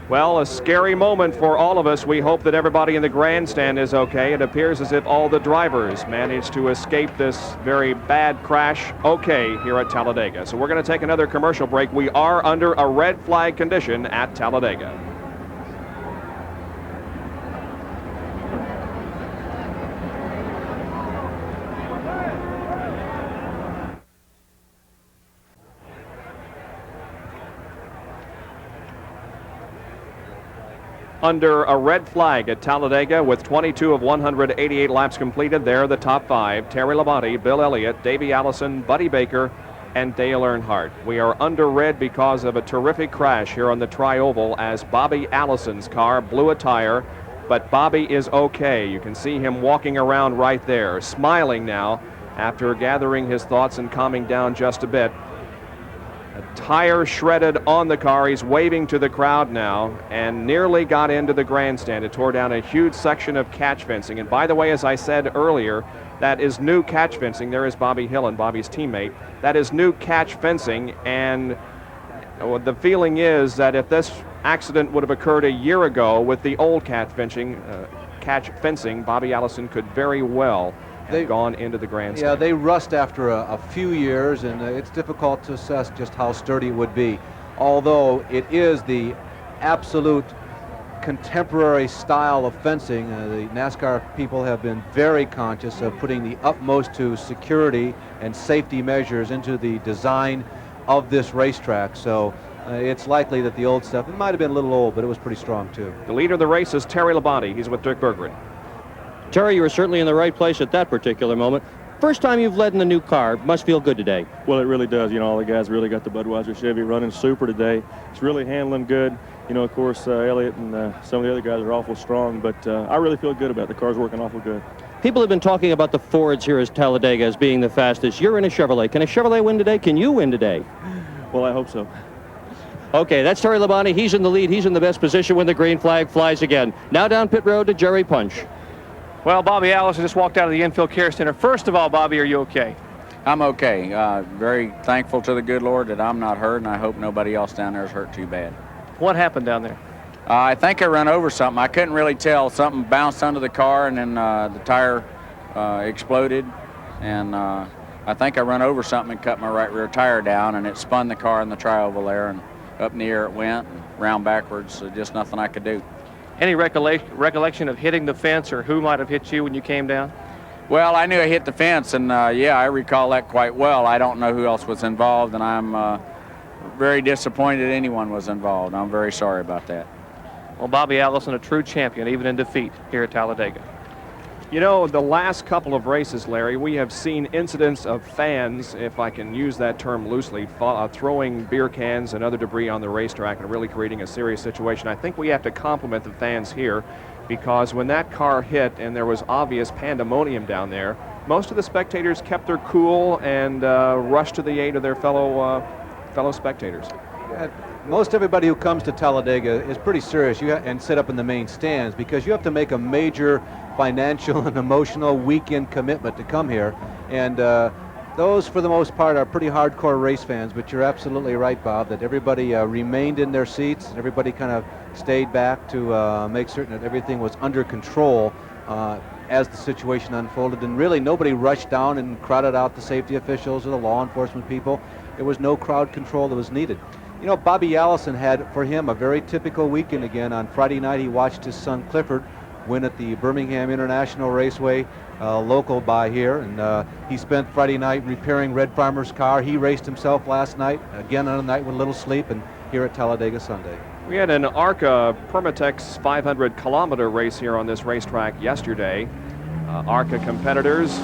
Well, a scary moment for all of us. We hope that everybody in the grandstand is okay. It appears as if all the drivers managed to escape this very bad crash okay here at Talladega. So we're going to take another commercial break. We are under a red flag condition at Talladega. Under a red flag at Talladega with 22 of 188 laps completed. There the top five: Terry Labonte, Bill Elliott, Davey Allison, Buddy Baker, and Dale Earnhardt. We are under red because of a terrific crash here on the tri-oval as Bobby Allison's car blew a tire, but Bobby is okay. You can see him walking around right there, smiling now after gathering his thoughts and calming down just a bit. A tire shredded on the car. He's waving to the crowd now and nearly got into the grandstand. It tore down a huge section of catch fencing. And by the way, as I said earlier, that is new catch fencing. There is Bobby Hillin, Bobby's teammate. That is new catch fencing, and the feeling is that if this accident would have occurred a year ago with the old catch fencing, Bobby Allison could very well have gone into the grandstand. Yeah, they rust after a few years, and it's difficult to assess just how sturdy it would be. Although it is the absolute contemporary style of fencing, the NASCAR people have been very conscious of putting the utmost to security and safety measures into the design of this racetrack. So it's likely that the old stuff, it might have been a little old, but it was pretty strong too. The leader of the race is Terry Labonte. He's with Dick Berggren. Terry, you were certainly in the right place at that particular moment. First time you've led in the new car. Must feel good today. Well, it really does. You know, all the guys really got the Budweiser Chevy running super today. It's really handling good. You know, of course, Elliott and some of the other guys are awful strong, but I really feel good about it. The car's working awful good. People have been talking about the Fords here as Talladega as being the fastest. You're in a Chevrolet. Can a Chevrolet win today? Can you win today? Well, I hope so. Okay, that's Terry Labonte. He's in the lead. He's in the best position when the green flag flies again. Now down pit road to Jerry Punch. Well, Bobby Allison just walked out of the infield care center. First of all, Bobby, are you okay? I'm okay. Very thankful to the good Lord that I'm not hurt, and I hope nobody else down there is hurt too bad. What happened down there? I think I ran over something. I couldn't really tell. Something bounced under the car, and then the tire exploded. And I think I ran over something and cut my right rear tire down, and it spun the car in the tri-oval there, and up in the air it went, and round backwards. So just nothing I could do. Any recollection of hitting the fence or who might have hit you when you came down? Well, I knew I hit the fence, and yeah, I recall that quite well. I don't know who else was involved, and I'm very disappointed anyone was involved. I'm very sorry about that. Well, Bobby Allison, a true champion, even in defeat here at Talladega. You know, the last couple of races, Larry, we have seen incidents of fans, if I can use that term loosely, throwing beer cans and other debris on the racetrack and really creating a serious situation. I think we have to compliment the fans here, because when that car hit and there was obvious pandemonium down there, most of the spectators kept their cool and rushed to the aid of their fellow spectators. Most everybody who comes to Talladega is pretty serious and sit up in the main stands, because you have to make a major financial and emotional weekend commitment to come here. And those, for the most part, are pretty hardcore race fans. But you're absolutely right, Bob, that everybody remained in their seats. Everybody kind of stayed back to make certain that everything was under control as the situation unfolded. And really, nobody rushed down and crowded out the safety officials or the law enforcement people. There was no crowd control that was needed. You know, Bobby Allison had, for him, a very typical weekend again. On Friday night, he watched his son Clifford win at the Birmingham International Raceway, local by here, and he spent Friday night repairing Red Farmer's car. He raced himself last night, again on a night with little sleep, and here at Talladega Sunday. We had an ARCA Permatex 500-kilometer race here on this racetrack yesterday. ARCA competitors,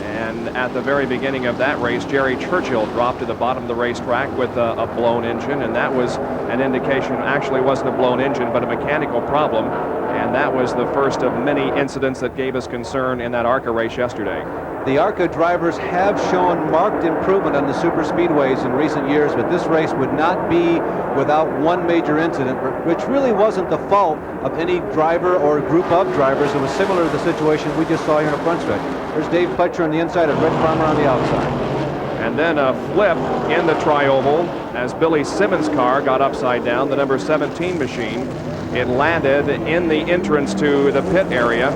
and at the very beginning of that race, Jerry Churchill dropped to the bottom of the racetrack with a blown engine, and that was an indication. Actually, it wasn't a blown engine, but a mechanical problem, and that was the first of many incidents that gave us concern in that ARCA race yesterday. The ARCA drivers have shown marked improvement on the super speedways in recent years, but this race would not be without one major incident, which really wasn't the fault of any driver or group of drivers. It was similar to the situation we just saw here in the front stretch. There's Dave Fletcher on the inside and Red Farmer on the outside. And then a flip in the tri-oval as Billy Simmons' car got upside down, the number 17 machine. It landed in the entrance to the pit area,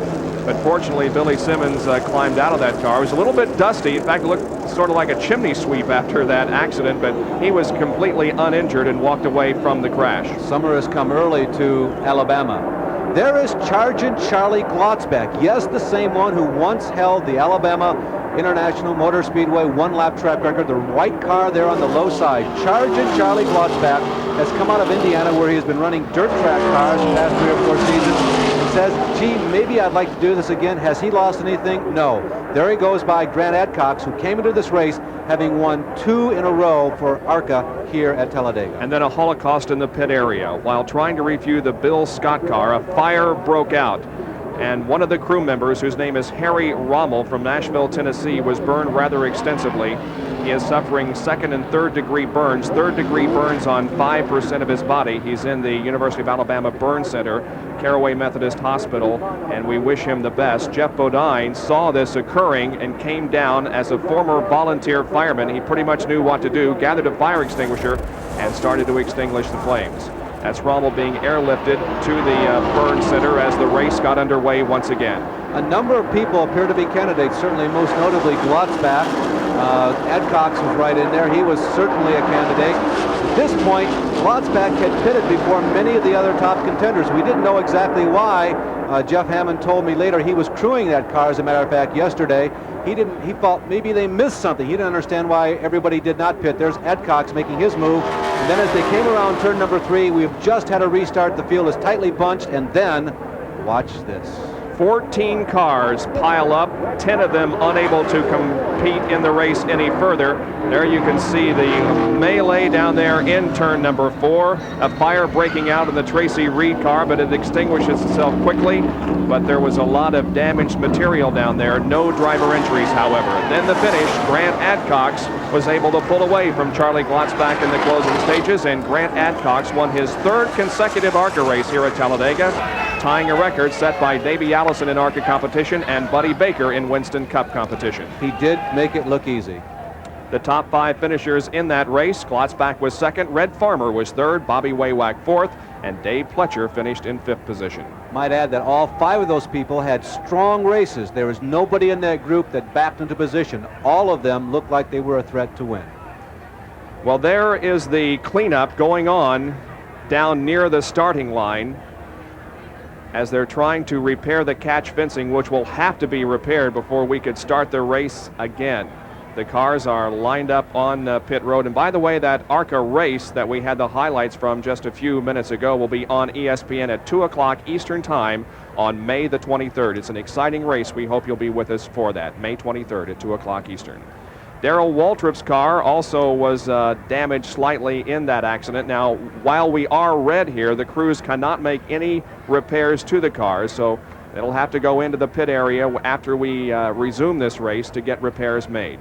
but fortunately Billy Simmons climbed out of that car. It was a little bit dusty. In fact, it looked sort of like a chimney sweep after that accident, but he was completely uninjured and walked away from the crash. Summer has come early to Alabama. There is Sergeant Charlie Glotzbeck. Yes, the same one who once held the Alabama International Motor Speedway one-lap track record. The white car there on the low side. Sergeant Charlie Glotzbeck has come out of Indiana, where he has been running dirt track cars the past 3 or 4 seasons. And says, gee, maybe I'd like to do this again. Has he lost anything? No. There he goes by Grant Adcox, who came into this race having won 2 in a row for ARCA here at Talladega. And then a holocaust in the pit area. While trying to refuel the Bill Scott car, a fire broke out. And one of the crew members, whose name is Harry Rommel from Nashville, Tennessee, was burned rather extensively. He is suffering 2nd and 3rd degree burns. 3rd degree burns on 5% of his body. He's in the University of Alabama Burn Center, Caraway Methodist Hospital, and we wish him the best. Jeff Bodine saw this occurring and came down as a former volunteer fireman. He pretty much knew what to do, gathered a fire extinguisher, and started to extinguish the flames. That's Rommel being airlifted to the burn center as the race got underway once again. A number of people appear to be candidates, certainly most notably Glotzbeck. Adcox was right in there. He was certainly a candidate. At this point, Glotzbeck had pitted before many of the other top contenders. We didn't know exactly why. Jeff Hammond told me later he was crewing that car, as a matter of fact, yesterday. He thought maybe they missed something. He didn't understand why everybody did not pit. There's Adcox making his move. And then as they came around turn number 3, we've just had a restart. The field is tightly bunched, and then watch this. 14 cars pile up, 10 of them unable to compete in the race any further. There you can see the melee down there in turn number 4. A fire breaking out in the Tracy Reed car, but it extinguishes itself quickly. But there was a lot of damaged material down there. No driver injuries, however. Then the finish, Grant Adcox was able to pull away from Charlie Glotzback in the closing stages, and Grant Adcox won his 3rd consecutive ARCA race here at Talladega, tying a record set by Davey Allison in ARCA competition and Buddy Baker in Winston Cup competition. He did make it look easy. The top 5 finishers in that race, Glotzback was 2nd, Red Farmer was 3rd, Bobby Waywack 4th, and Dave Pletcher finished in 5th position. Might add that all 5 of those people had strong races. There was nobody in that group that backed into position. All of them looked like they were a threat to win. Well, there is the cleanup going on down near the starting line as they're trying to repair the catch fencing, which will have to be repaired before we could start the race again. The cars are lined up on pit road. And by the way, that ARCA race that we had the highlights from just a few minutes ago will be on ESPN at 2 o'clock Eastern Time on May the 23rd. It's an exciting race. We hope you'll be with us for that, May 23rd at 2 o'clock Eastern. Darrell Waltrip's car also was damaged slightly in that accident. Now, while we are red here, the crews cannot make any repairs to the cars, so it'll have to go into the pit area after we resume this race to get repairs made.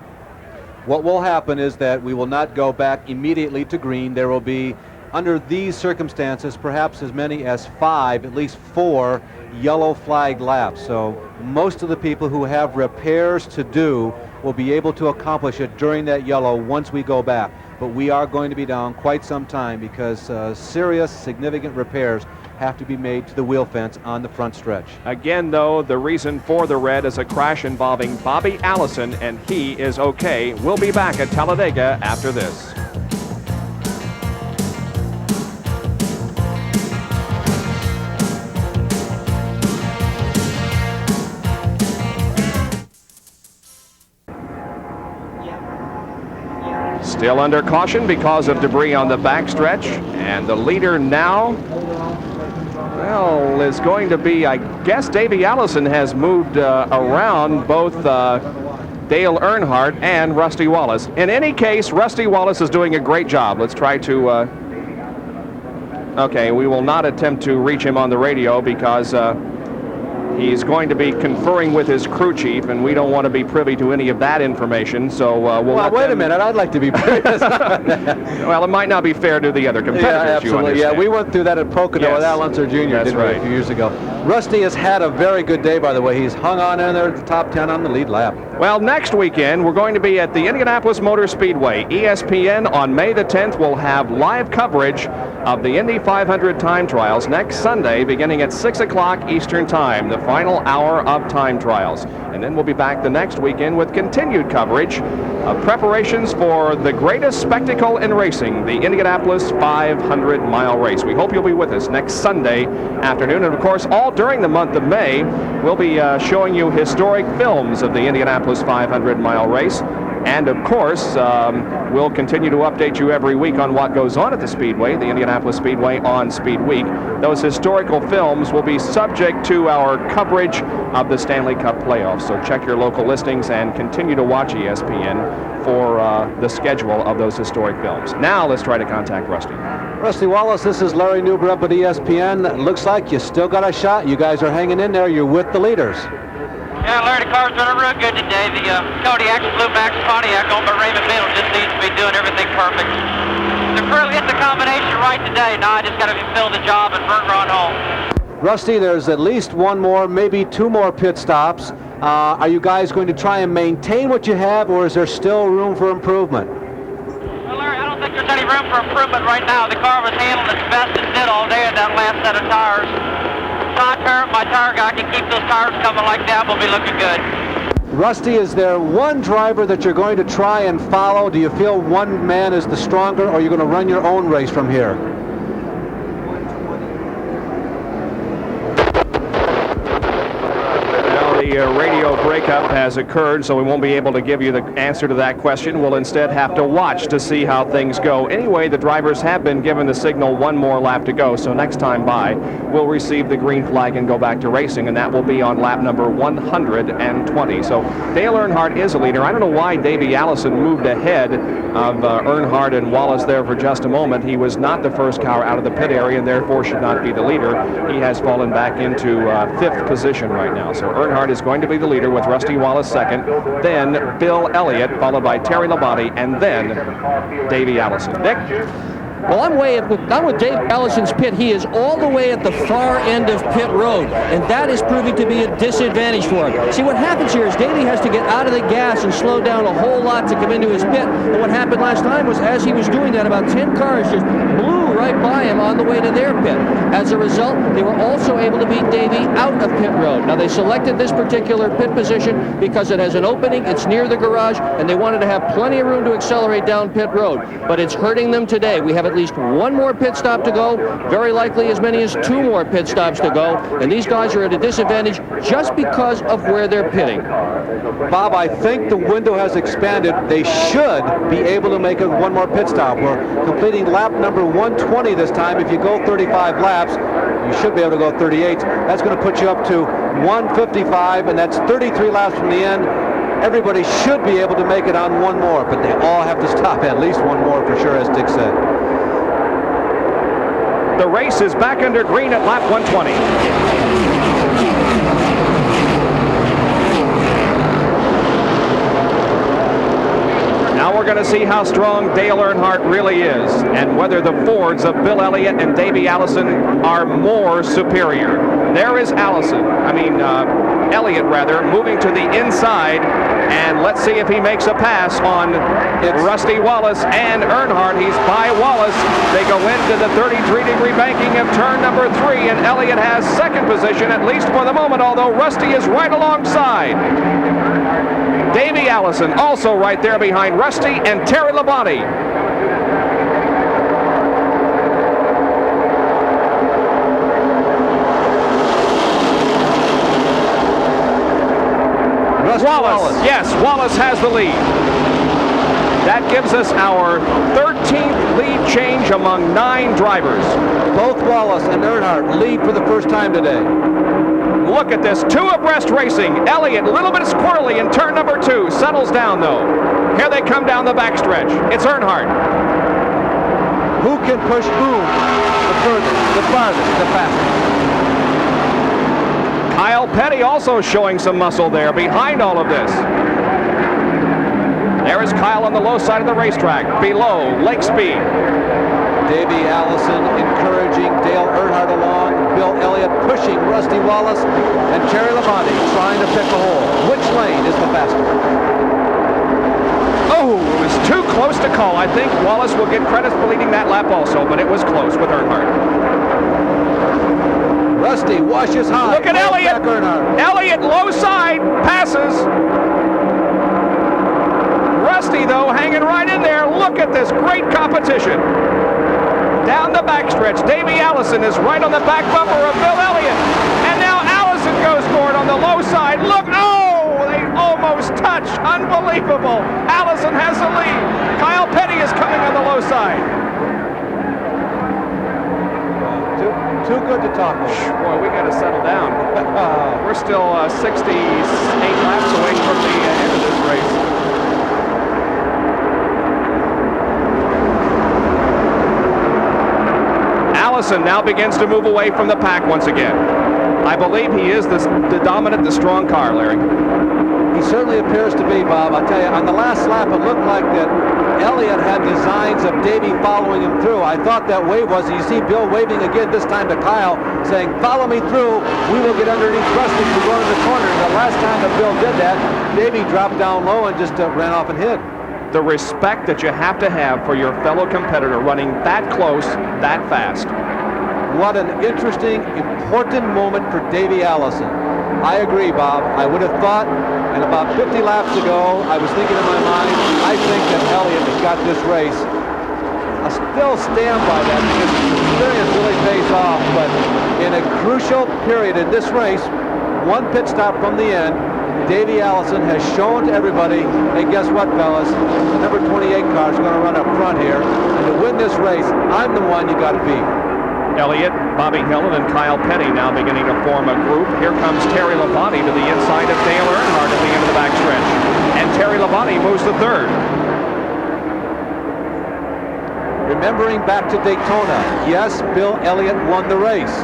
What will happen is that we will not go back immediately to green. There will be, under these circumstances, perhaps as many as 5, at least 4 yellow flag laps. So most of the people who have repairs to do will be able to accomplish it during that yellow once we go back. But we are going to be down quite some time because serious, significant repairs have to be made to the wheel fence on the front stretch. Again, though, the reason for the red is a crash involving Bobby Allison, and he is okay. We'll be back at Talladega after this. Still under caution because of debris on the backstretch, and the leader now, well, is going to be, I guess Davey Allison has moved around both Dale Earnhardt and Rusty Wallace. In any case, Rusty Wallace is doing a great job. Let's try to, okay, we will not attempt to reach him on the radio because he's going to be conferring with his crew chief, and we don't want to be privy to any of that information, so well, wait a minute, I'd like to be privy. Well, it might not be fair to the other competitors. Yeah, absolutely. Yeah, we went through that at Pocono with Al Unser Jr. That's right. A few years ago. Rusty has had a very good day, by the way. He's hung on in there at the top 10 on the lead lap. Well, next weekend, we're going to be at the Indianapolis Motor Speedway. ESPN on May the 10th will have live coverage of the Indy 500 time trials next Sunday, beginning at 6 o'clock Eastern Time, the final hour of time trials. And then we'll be back the next weekend with continued coverage of preparations for the greatest spectacle in racing, the Indianapolis 500-mile race. We hope you'll be with us next Sunday afternoon. And, of course, all during the month of May, we'll be showing you historic films of the Indianapolis 500-mile race. And, of course, we'll continue to update you every week on what goes on at the Speedway, the Indianapolis Speedway on Speed Week. Those historical films will be subject to our coverage of the Stanley Cup playoffs. So check your local listings and continue to watch ESPN for the schedule of those historic films. Now let's try to contact Rusty. Rusty Wallace, this is Larry Newber up at ESPN. Looks like you still got a shot. You guys are hanging in there. You're with the leaders. Yeah, Larry, the car's running real good today. The Kodiak Blue Max Pontiac owned by Raymond Biddle just seems to be doing everything perfect. The crew hit the combination right today. Now I just got to fill the job and burn on home. Rusty, there's at least one more, maybe 2 more pit stops. Are you guys going to try and maintain what you have, or is there still room for improvement? Well, Larry, I don't think there's any room for improvement right now. The car was handling its best it did all day in that last set of tires. My tire guy can keep those tires coming like that. We'll be looking good. Rusty, is there one driver that you're going to try and follow? Do you feel one man is the stronger, or are you going to run your own race from here? Well, the radio breakup has occurred, so we won't be able to give you the answer to that question. We'll instead have to watch to see how things go. Anyway, the drivers have been given the signal one more lap to go, so next time by, we'll receive the green flag and go back to racing, and that will be on lap number 120. So Dale Earnhardt is a leader. I don't know why Davey Allison moved ahead of Earnhardt and Wallace there for just a moment. He was not the first car out of the pit area and therefore should not be the leader. He has fallen back into fifth position right now. So Earnhardt is going to be the leader with Rusty Wallace second, then Bill Elliott, followed by Terry Labonte, and then Davey Allison. Dick? Well, I'm with Dave Allison's pit. He is all the way at the far end of pit road, and that is proving to be a disadvantage for him. See, what happens here is Davey has to get out of the gas and slow down a whole lot to come into his pit. And what happened last time was, as he was doing that, about 10 cars just blew right by him on the way to their pit. As a result, they were also able to beat Davey out of pit road. Now, they selected this particular pit position because it has an opening, it's near the garage, and they wanted to have plenty of room to accelerate down pit road. But it's hurting them today. We have at least one more pit stop to go, very likely as many as 2 more pit stops to go, and these guys are at a disadvantage just because of where they're pitting. Bob, I think the window has expanded. They should be able to make one more pit stop. We're completing lap number 120 this time. If you go 35 laps, you should be able to go 38. That's going to put you up to 155, and that's 33 laps from the end. Everybody should be able to make it on one more, but they all have to stop at least one more for sure, as Dick said. The race is back under green at lap 120. Now we're going to see how strong Dale Earnhardt really is and whether the Fords of Bill Elliott and Davey Allison are more superior. There is Elliott rather, moving to the inside, and let's see if he makes a pass on Rusty Wallace and Earnhardt. He's by Wallace. They go into the 33-degree banking of turn number 3, and Elliott has second position, at least for the moment, although Rusty is right alongside. Davey Allison also right there behind Rusty and Terry Labonte. Wallace. Yes, Wallace has the lead. That gives us our 13th lead change among 9 drivers. Both Wallace and Earnhardt lead for the first time today. Look at this, 2 abreast racing. Elliott, a little bit squirrely in turn number 2. Settles down, though. Here they come down the backstretch. It's Earnhardt. Who can push whom the furthest, the farthest, the fastest? Kyle Petty also showing some muscle there behind all of this. There is Kyle on the low side of the racetrack, below Lake Speed. Davey Allison encouraging Dale Earnhardt along, Bill Elliott pushing Rusty Wallace, and Terry Labonte trying to pick a hole. Which lane is the faster? Oh, it was too close to call. I think Wallace will get credit for leading that lap also, but it was close with Earnhardt. Rusty washes high. Look at Elliott. Elliott low side passes. Rusty, though, hanging right in there. Look at this great competition. Down the backstretch, Davey Allison is right on the back bumper of Bill Elliott. And now Allison goes for it on the low side. Look, oh, they almost touch. Unbelievable. Allison has the lead. Kyle Petty is coming on the low side. Too good to talk about. Boy, we got to settle down. We're still 68 laps away from the end of this race. Allison now begins to move away from the pack once again. I believe he is the dominant, the strong car, Larry. He certainly appears to be, Bob. I'll tell you, on the last lap, it looked like that Elliott had designs of Davey following him through. I thought that wave was, you see Bill waving again, this time to Kyle, saying, follow me through, we will get underneath Rusty to go into the corner. And the last time that Bill did that, Davey dropped down low and just ran off and hit. The respect that you have to have for your fellow competitor running that close, that fast. What an interesting, important moment for Davey Allison. I agree, Bob. I would have thought, and about 50 laps ago, I was thinking in my mind, I think that Elliott has got this race. I still stand by that because experience really pays off, but in a crucial period in this race, one pit stop from the end, Davey Allison has shown to everybody, hey, guess what, fellas? The number 28 car is going to run up front here, and to win this race, I'm the one you got to beat. Elliott, Bobby Hillin, and Kyle Petty now beginning to form a group. Here comes Terry Labonte to the inside of Dale Earnhardt at the end of the backstretch. And Terry Labonte moves to third. Remembering back to Daytona, yes, Bill Elliott won the race.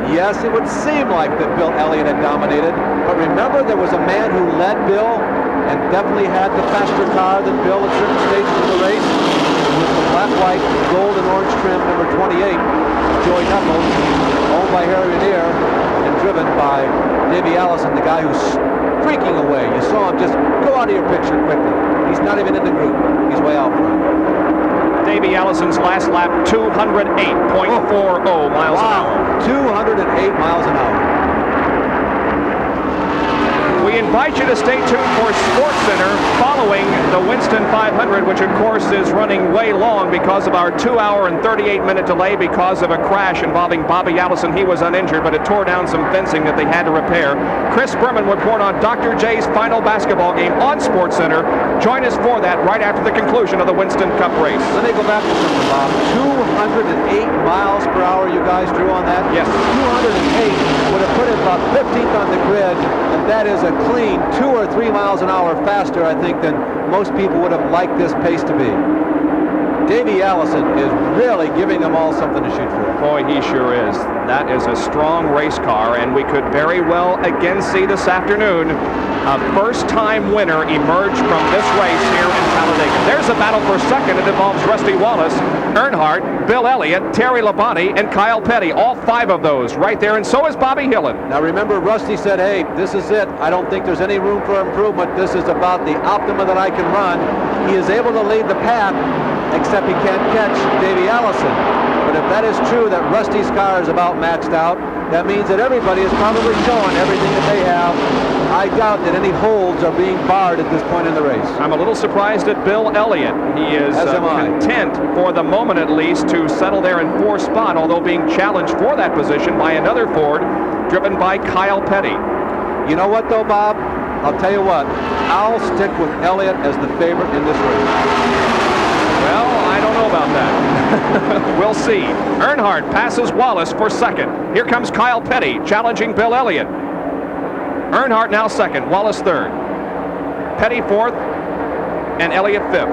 Yes, it would seem like that Bill Elliott had dominated, but remember there was a man who led Bill and definitely had the faster car than Bill at certain stages of the race. It was the black, white, gold, and orange trim number 28, Joey Knuckles, owned by Harry Renier and driven by Davey Allison, the guy who's streaking away. You saw him just go out of your picture quickly. He's not even in the group. He's way out front. Davey Allison's last lap, 208.40 miles an hour. 208 miles an hour. We invite you to stay tuned for SportsCenter following the Winston 500, which of course is running way long because of our 2-hour and 38-minute delay because of a crash involving Bobby Allison. He was uninjured, but it tore down some fencing that they had to repair. Chris Berman will report on Dr. J's final basketball game on SportsCenter. Join us for that right after the conclusion of the Winston Cup race. Let me go back to something, Bob. 208 miles per hour you guys drew on that? Yes. 208 would have put it about 15th on the grid, and that is a clean 2 or 3 miles an hour faster, I think, than most people would have liked this pace to be. Davey Allison is really giving them all something to shoot for. Boy, he sure is. That is a strong race car, and we could very well again see this afternoon a first-time winner emerge from this race here in Talladega. There's a battle for second. It involves Rusty Wallace, Earnhardt, Bill Elliott, Terry Labonte, and Kyle Petty. All 5 of those right there, and so is Bobby Hillin. Now remember, Rusty said, hey, this is it. I don't think there's any room for improvement. This is about the optimum that I can run. He is able to lead the pack, except he can't catch Davey Allison. But if that is true, that Rusty's car is about maxed out, that means that everybody is probably showing everything that they have. I doubt that any holds are being barred at this point in the race. I'm a little surprised at Bill Elliott. He is content, for the moment at least, to settle there in 4th spot, although being challenged for that position by another Ford driven by Kyle Petty. You know what, though, Bob? I'll tell you what. I'll stick with Elliott as the favorite in this race. Well, I don't know about that. We'll see. Earnhardt passes Wallace for second. Here comes Kyle Petty challenging Bill Elliott. Earnhardt now second, Wallace third. Petty fourth, and Elliott fifth.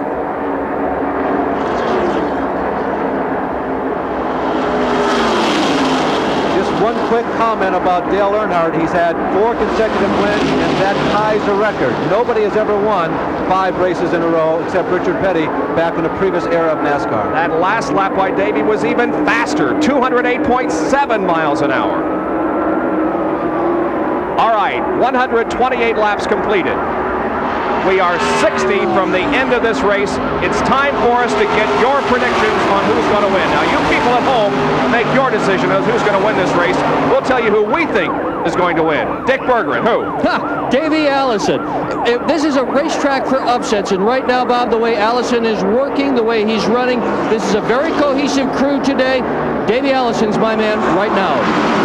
Just one quick comment about Dale Earnhardt. He's had 4 consecutive wins, and that ties the record. Nobody has ever won 5 races in a row except Richard Petty back in the previous era of NASCAR. That last lap by Davey was even faster, 208.7 miles an hour. All right, 128 laps completed. We are 60 from the end of this race. It's time for us to get your predictions on who's going to win. Now, you people at home make your decision on who's going to win this race. We'll tell you who we think is going to win. Dick Bergeron, who? Davey Allison. This is a racetrack for upsets, and right now, Bob, the way Allison is working, the way he's running, this is a very cohesive crew today. Davey Allison's my man right now.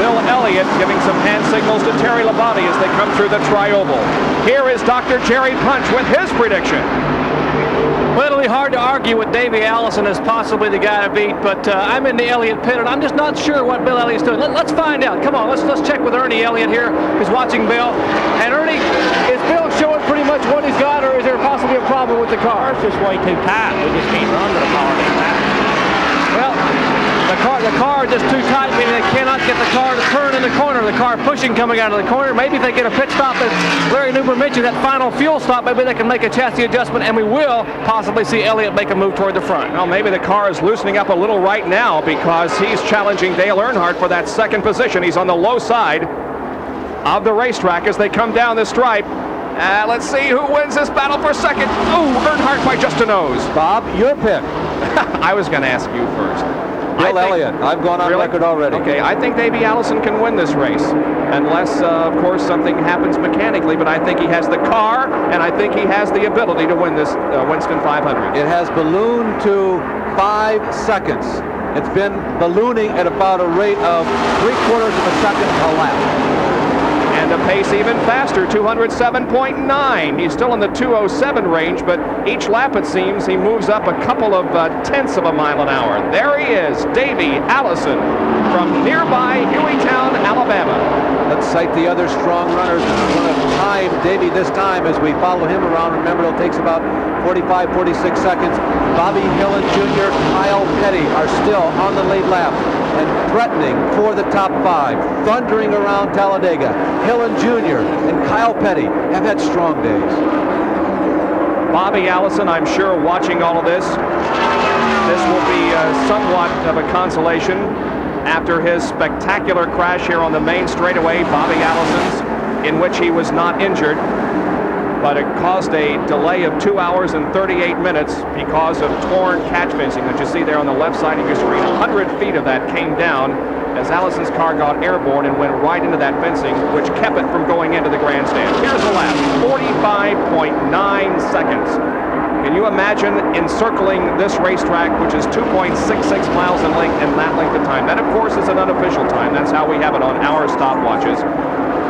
Bill Elliott giving some hand signals to Terry Labonte as they come through the tri-oval. Here is Dr. Jerry Punch with his prediction. Well, it'll be hard to argue with Davey Allison as possibly the guy to beat, but I'm in the Elliott pit, and I'm just not sure what Bill Elliott's doing. Let's find out. Come on, let's check with Ernie Elliott here, who's watching Bill. And Ernie, is Bill showing pretty much what he's got, or is there possibly a problem with the car? It's just way too tight. We just can't run to the power that tight. Well, the car is just too tight, meaning they cannot get the car to turn in the corner. The car pushing coming out of the corner. Maybe if they get a pit stop, as Larry Newber mentioned, that final fuel stop, maybe they can make a chassis adjustment, and we will possibly see Elliott make a move toward the front. Well, maybe the car is loosening up a little right now because he's challenging Dale Earnhardt for that second position. He's on the low side of the racetrack as they come down the stripe. Let's see who wins this battle for second. Oh, Earnhardt by just a nose. Bob, your pick. I was going to ask you first. Bill Elliott. I've gone on record already. Okay, I think Davey Allison can win this race, unless, of course, something happens mechanically, but I think he has the car, and I think he has the ability to win this Winston 500. It has ballooned to 5 seconds. It's been ballooning at about a rate of 3/4 of a second a lap. And And the pace even faster, 207.9. He's still in the 207 range, but each lap, it seems, he moves up a couple of tenths of a mile an hour. There he is, Davey Allison from nearby Hueytown, Alabama. Let's cite the other strong runners. We're going to time Davey this time as we follow him around. Remember, it takes about 45, 46 seconds. Bobby Hillin Jr., Kyle Petty are still on the lead lap and threatening for the top 5. Thundering around Talladega. Hillin Jr. and Kyle Petty have had strong days. Bobby Allison, I'm sure, watching all of this. This will be somewhat of a consolation after his spectacular crash here on the main straightaway, Bobby Allison's, in which he was not injured, but it caused a delay of 2 hours and 38 minutes because of torn catch fencing that you see there on the left side of your screen. 100 feet of that came down as Allison's car got airborne and went right into that fencing, which kept it from going into the grandstand. Here's the lap, 45.9 seconds. Can you imagine encircling this racetrack, which is 2.66 miles in length, in that length of time? That, of course, is an unofficial time. That's how we have it on our stopwatches.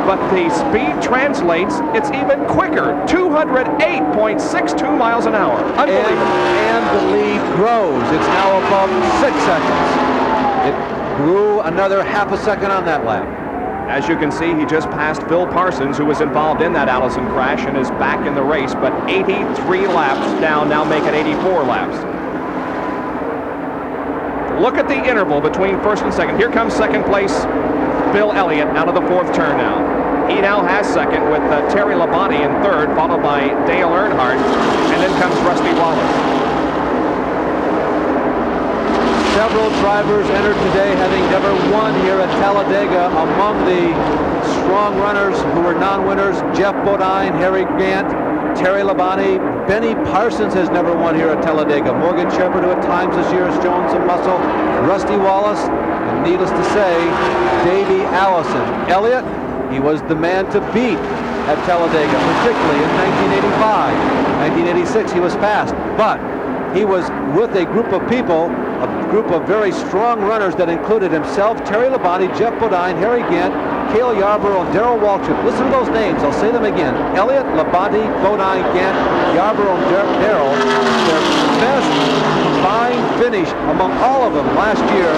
But the speed translates, it's even quicker, 208.62 miles an hour. Unbelievable. And the lead grows. It's now above 6 seconds. It grew another half a second on that lap. As you can see, he just passed Phil Parsons, who was involved in that Allison crash and is back in the race, but 83 laps down, now make it 84 laps. Look at the interval between first and second. Here comes second place Bill Elliott out of the fourth turn now. He now has second with Terry Labonte in third, followed by Dale Earnhardt, and then comes Rusty Wallace. Several drivers entered today having never won here at Talladega. Among the strong runners who were non-winners, Jeff Bodine, Harry Gant, Terry Labonte. Benny Parsons has never won here at Talladega. Morgan Shepherd, who at times this year has shown some muscle. Rusty Wallace, and needless to say, Davey Allison. Elliott, he was the man to beat at Talladega, particularly in 1985. 1986, he was fast, but he was with a group of people, a group of very strong runners that included himself, Terry Labonte, Jeff Bodine, Harry Gant, Cale Yarborough, and Darrell Waltrip. Listen to those names. I'll say them again. Elliott, Labonte, Bodine, Gant, Yarborough, and Darrell. Their best combined finish among all of them last year,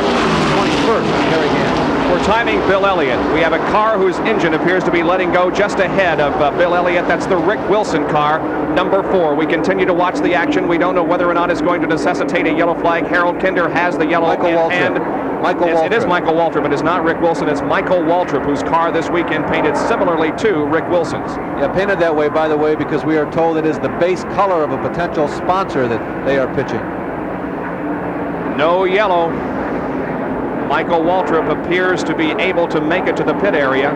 21st, Harry Gant. We're timing Bill Elliott. We have a car whose engine appears to be letting go just ahead of Bill Elliott. That's the Rick Wilson car, number 4. We continue to watch the action. We don't know whether or not it's going to necessitate a yellow flag. Harold Kinder has the yellow in hand. It is Michael Waltrip. It is not Rick Wilson. It's Michael Waltrip, whose car this weekend painted similarly to Rick Wilson's. Yeah, painted that way, by the way, because we are told it is the base color of a potential sponsor that they are pitching. No yellow. Michael Waltrip appears to be able to make it to the pit area.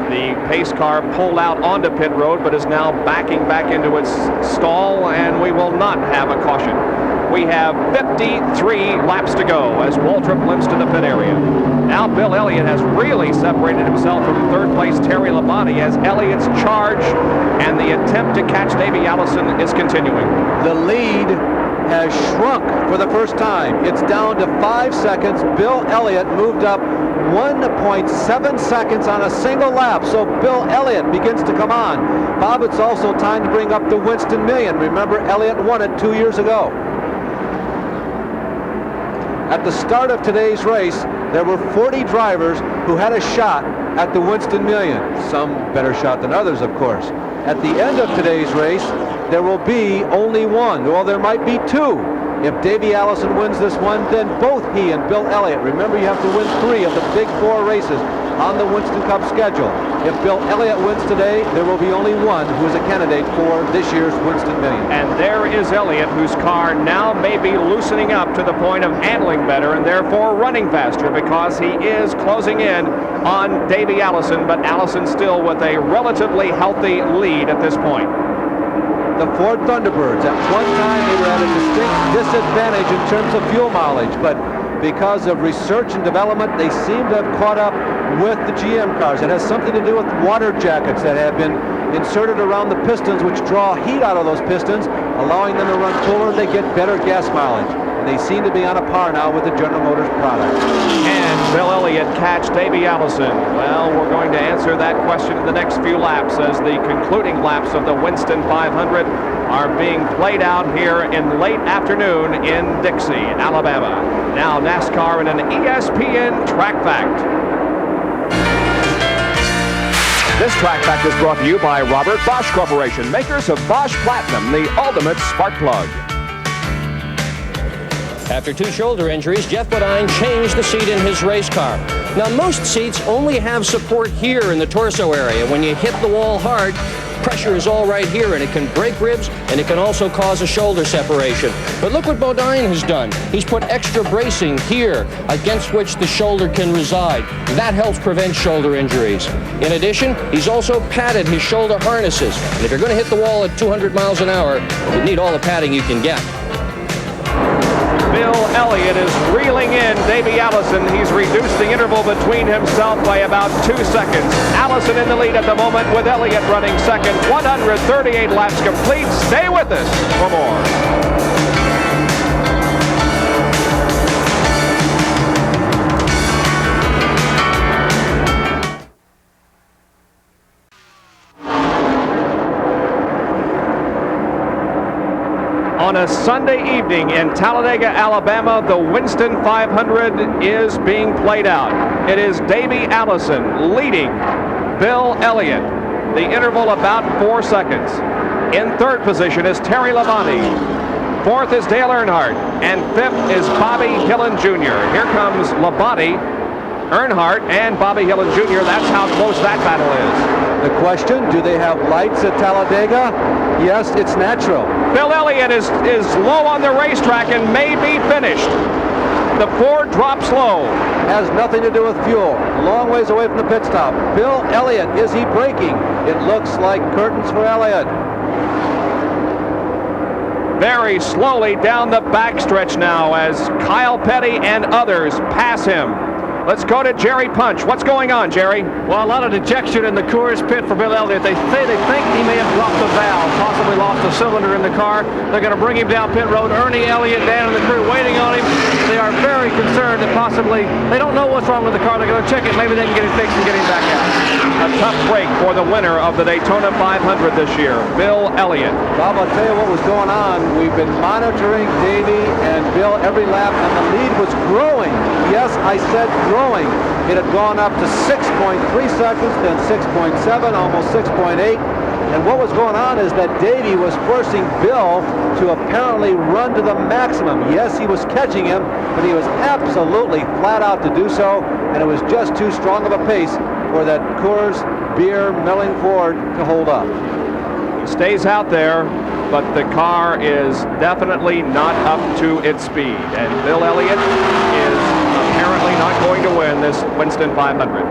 The pace car pulled out onto pit road, but is now backing back into its stall, and we will not have a caution. We have 53 laps to go as Waltrip limps to the pit area. Now Bill Elliott has really separated himself from third place Terry Labonte as Elliott's charge and the attempt to catch Davey Allison is continuing. The lead has shrunk for the first time. It's down to 5 seconds. Bill Elliott moved up 1.7 seconds on a single lap. So Bill Elliott begins to come on. Bob, it's also time to bring up the Winston Million. Remember, Elliott won it 2 years ago. At the start of today's race, there were 40 drivers who had a shot at the Winston Million. Some better shot than others, of course. At the end of today's race, there will be only one. Well, there might be two. If Davey Allison wins this one, then both he and Bill Elliott. Remember, you have to win 3 of the big 4 races on the Winston Cup schedule. If Bill Elliott wins today, there will be only one who is a candidate for this year's Winston Million. And there is Elliott, whose car now may be loosening up to the point of handling better and therefore running faster, because he is closing in on Davey Allison, but Allison still with a relatively healthy lead at this point. The Ford Thunderbirds, at one time they were at a distinct disadvantage in terms of fuel mileage, but because of research and development, they seem to have caught up with the GM cars. It has something to do with water jackets that have been inserted around the pistons, which draw heat out of those pistons, allowing them to run cooler. They get better gas mileage, and they seem to be on a par now with the General Motors product. And Bill Elliott catch Davey Allison? Well, we're going to answer that question in the next few laps as the concluding laps of the Winston 500 are being played out here in late afternoon in Dixie, Alabama. Now NASCAR and an ESPN Track Fact. This Track Fact is brought to you by Robert Bosch Corporation, makers of Bosch Platinum, the ultimate spark plug. After 2 shoulder injuries, Jeff Bodine changed the seat in his race car. Now, most seats only have support here in the torso area. When you hit the wall hard, pressure is all right here, and it can break ribs, and it can also cause a shoulder separation. But look what Bodine has done. He's put extra bracing here against which the shoulder can reside. That helps prevent shoulder injuries. In addition, he's also padded his shoulder harnesses. And if you're going to hit the wall at 200 miles an hour, you need all the padding you can get. Bill Elliott is reeling in Davey Allison. He's reduced the interval between himself by about 2 seconds. Allison in the lead at the moment with Elliott running second. 138 laps complete. Stay with us for more. On a Sunday evening in Talladega, Alabama, the Winston 500 is being played out. It is Davey Allison leading Bill Elliott. The interval about 4 seconds. In third position is Terry Labonte. Fourth is Dale Earnhardt. And fifth is Bobby Hillin Jr. Here comes Labonte, Earnhardt, and Bobby Hillin Jr. That's how close that battle is. The question, do they have lights at Talladega? Yes, it's natural. Bill Elliott is low on the racetrack and may be finished. The Ford drops low. Has nothing to do with fuel. A long ways away from the pit stop. Bill Elliott, is he braking? It looks like curtains for Elliott. Very slowly down the backstretch now as Kyle Petty and others pass him. Let's go to Jerry Punch. What's going on, Jerry? Well, a lot of dejection in the Coors pit for Bill Elliott. They think he may have dropped a valve, possibly lost a cylinder in the car. They're going to bring him down pit road. Ernie Elliott down in the crew waiting on him. They are very concerned that possibly they don't know what's wrong with the car. They're going to check it. Maybe they can get it fixed and get him back out. A tough break for the winner of the Daytona 500 this year, Bill Elliott. Bob, I'll tell you what was going on. We've been monitoring Davey and Bill every lap, and the lead was growing. Yes, I said growing. It had gone up to 6.3 seconds, then 6.7, almost 6.8. And what was going on is that Davey was forcing Bill to apparently run to the maximum. Yes, he was catching him, but he was absolutely flat out to do so, and it was just too strong of a pace for that Coors beer milling Ford to hold up. He stays out there, but the car is definitely not up to its speed. And Bill Elliott is apparently not going to win this Winston 500.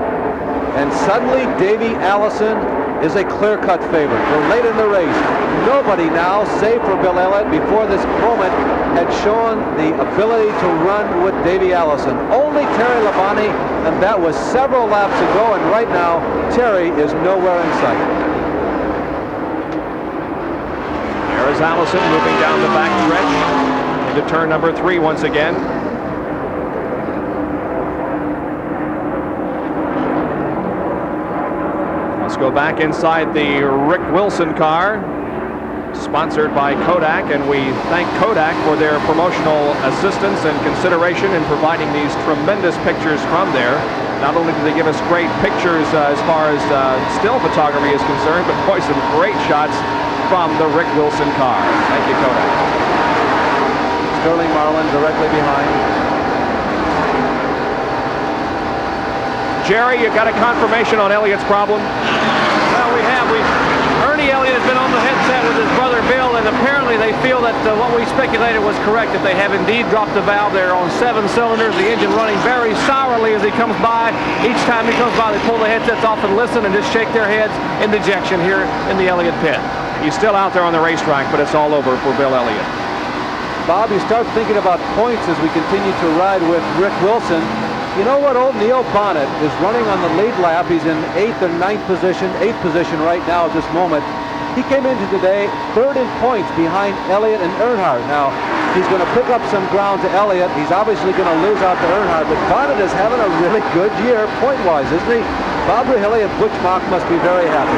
And suddenly, Davey Allison is a clear-cut favorite. We're late in the race. Nobody now, save for Bill Elliott, before this moment had shown the ability to run with Davey Allison. Only Terry Labonte, and that was several laps ago, and right now, Terry is nowhere in sight. There is Allison moving down the back stretch into turn number 3 once again. Let's go back inside the Rick Wilson car, sponsored by Kodak, and we thank Kodak for their promotional assistance and consideration in providing these tremendous pictures from there. Not only do they give us great pictures as far as still photography is concerned, but boy, some great shots from the Rick Wilson car. Thank you, Kodak. Sterling Marlin directly behind. Jerry, you got a confirmation on Elliott's problem? Well, we have. Ernie Elliott has been on the headset with his brother Bill, and apparently they feel that what we speculated was correct, that they have indeed dropped the valve. They're on 7 cylinders, the engine running very sourly as he comes by. Each time he comes by, they pull the headsets off and listen and just shake their heads in dejection here in the Elliott pit. He's still out there on the racetrack, but it's all over for Bill Elliott. Bob, you start thinking about points as we continue to ride with Rick Wilson. You know what? Old Neil Bonnet is running on the lead lap. He's in 8th or 9th position, 8th position right now at this moment. He came into today 3rd in points behind Elliott and Earnhardt. Now, He's going to pick up some ground to Elliott. He's obviously going to lose out to Earnhardt, but Bonnet is having a really good year point-wise, isn't he? Bob Rahilly and Butch Mock must be very happy.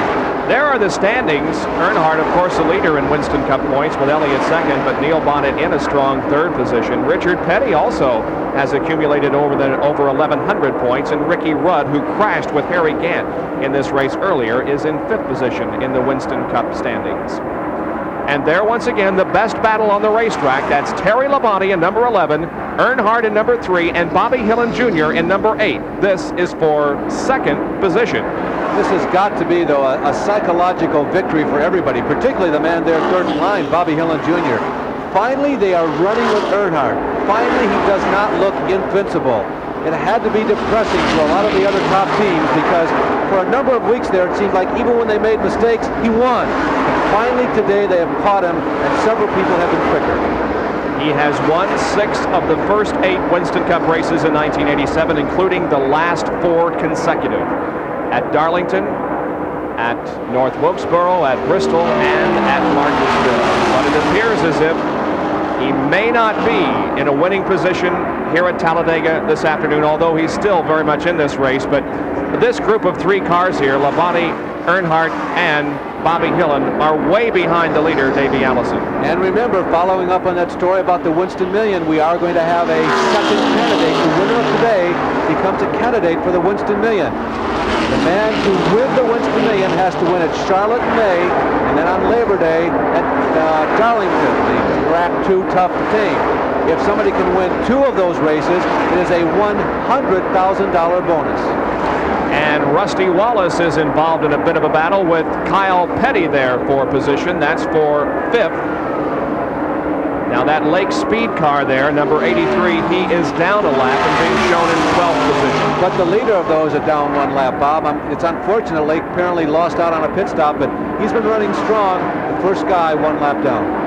There are the standings. Earnhardt, of course, the leader in Winston Cup points with Elliott second, but Neil Bonnet in a strong third position. Richard Petty also has accumulated over 1,100 points, and Ricky Rudd, who crashed with Harry Gant in this race earlier, is in fifth position in the Winston Cup standings. And there, once again, the best battle on the racetrack. That's Terry Labonte in number 11, Earnhardt in number 3, and Bobby Hillin Jr. in number 8. This is for second position. This has got to be, though, a psychological victory for everybody, particularly the man there third in line, Bobby Hillin Jr. Finally, they are running with Earnhardt. Finally, he does not look invincible. It had to be depressing for a lot of the other top teams because for a number of weeks there, it seemed like even when they made mistakes, he won. Finally today they have caught him, and several people have been quicker. He has won 6 of the first 8 Winston Cup races in 1987, including the last 4 consecutive. At Darlington, at North Wilkesboro, at Bristol, and at Martinsville. But it appears as if he may not be in a winning position here at Talladega this afternoon, although he's still very much in this race. But this group of 3 cars here, Labonte, Earnhardt, and Bobby Hillin, are way behind the leader, Davey Allison. And remember, following up on that story about the Winston Million, we are going to have a second candidate. The winner of today becomes a candidate for the Winston Million. The man to win the Winston Million has to win at Charlotte in May, and then on Labor Day at Darlington, the track too tough to tame. If somebody can win 2 of those races, it is a $100,000 bonus. And Rusty Wallace is involved in a bit of a battle with Kyle Petty there for position. That's for 5th. Now that Lake Speed car there, number 83, he is down a lap and being shown in 12th position. But the leader of those are down 1 lap, Bob. It's unfortunate Lake apparently lost out on a pit stop, but he's been running strong. The first guy 1 lap down.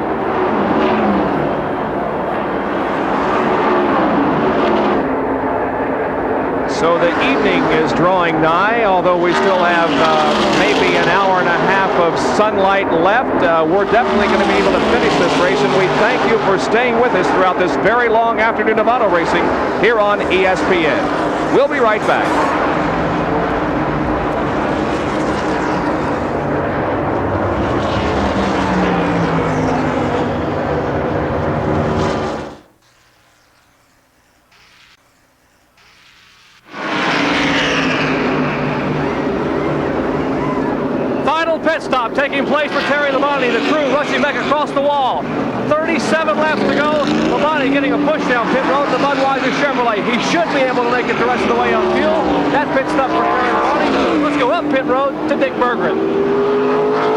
So the evening is drawing nigh, although we still have maybe an hour and a half of sunlight left. We're definitely going to be able to finish this race, and we thank you for staying with us throughout this very long afternoon of auto racing here on ESPN. We'll be right back. Pit stop taking place for Terry Labonte. The crew rushing back across the wall. 37 laps to go. Labonte getting a push down pit road. The Budweiser Chevrolet. He should be able to make it the rest of the way on fuel. That pit stop for Terry Labonte. Let's go up pit road to Dick Berggren.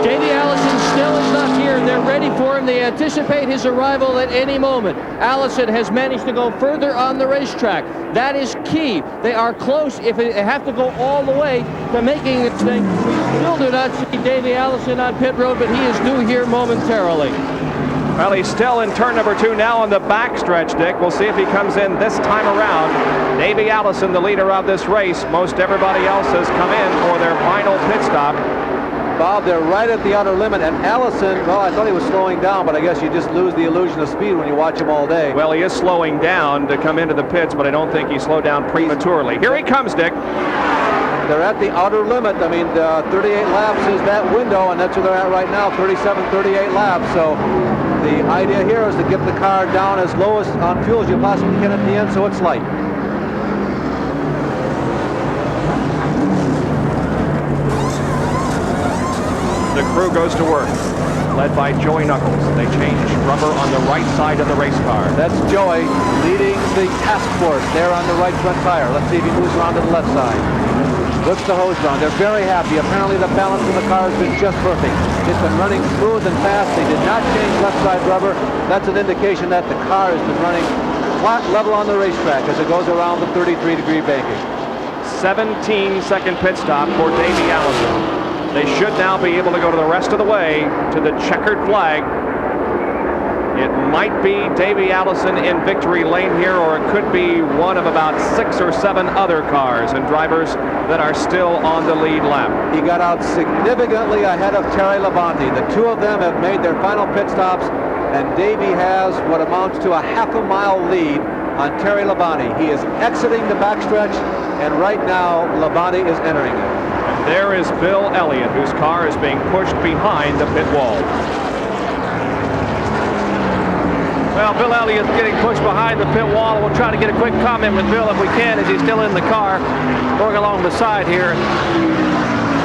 Davey Allison still is not here. They're ready for him. They anticipate his arrival at any moment. Allison has managed to go further on the racetrack. That is key. They are close if they have to go all the way to making this thing. We still do not see Davey Allison on pit road, but he is due here momentarily. Well, he's still in turn number 2 now on the backstretch, Dick. We'll see if he comes in this time around. Davey Allison, the leader of this race. Most everybody else has come in for their final pit stop. Bob, they're right at the outer limit, and Allison, well, I thought he was slowing down, but I guess you just lose the illusion of speed when you watch him all day. Well, he is slowing down to come into the pits, but I don't think he slowed down prematurely. Here he comes, Dick. They're at the outer limit. I mean, 38 laps is that window, and that's where they're at right now, 37, 38 laps. So the idea here is to get the car down as low as on fuel as you possibly can at the end so it's light. The crew goes to work, led by Joey Knuckles. They change rubber on the right side of the race car. That's Joey leading the task force there on the right front tire. Let's see if he moves around to the left side. Whips the hose around. They're very happy. Apparently the balance of the car has been just perfect. It's been running smooth and fast. They did not change left side rubber. That's an indication that the car has been running flat level on the racetrack as it goes around the 33-degree banking. 17-second pit stop for Davey Allison. They should now be able to go to the rest of the way to the checkered flag. It might be Davey Allison in victory lane here, or it could be one of about 6 or 7 other cars and drivers that are still on the lead lap. He got out significantly ahead of Terry Labonte. The 2 of them have made their final pit stops. and Davey has what amounts to a half-a-mile lead on Terry Labonte. He is exiting the backstretch, and right now Labonte is entering it. And there is Bill Elliott, whose car is being pushed behind the pit wall. Well, Bill Elliott's getting pushed behind the pit wall. We'll try to get a quick comment with Bill if we can, as he's still in the car, going along the side here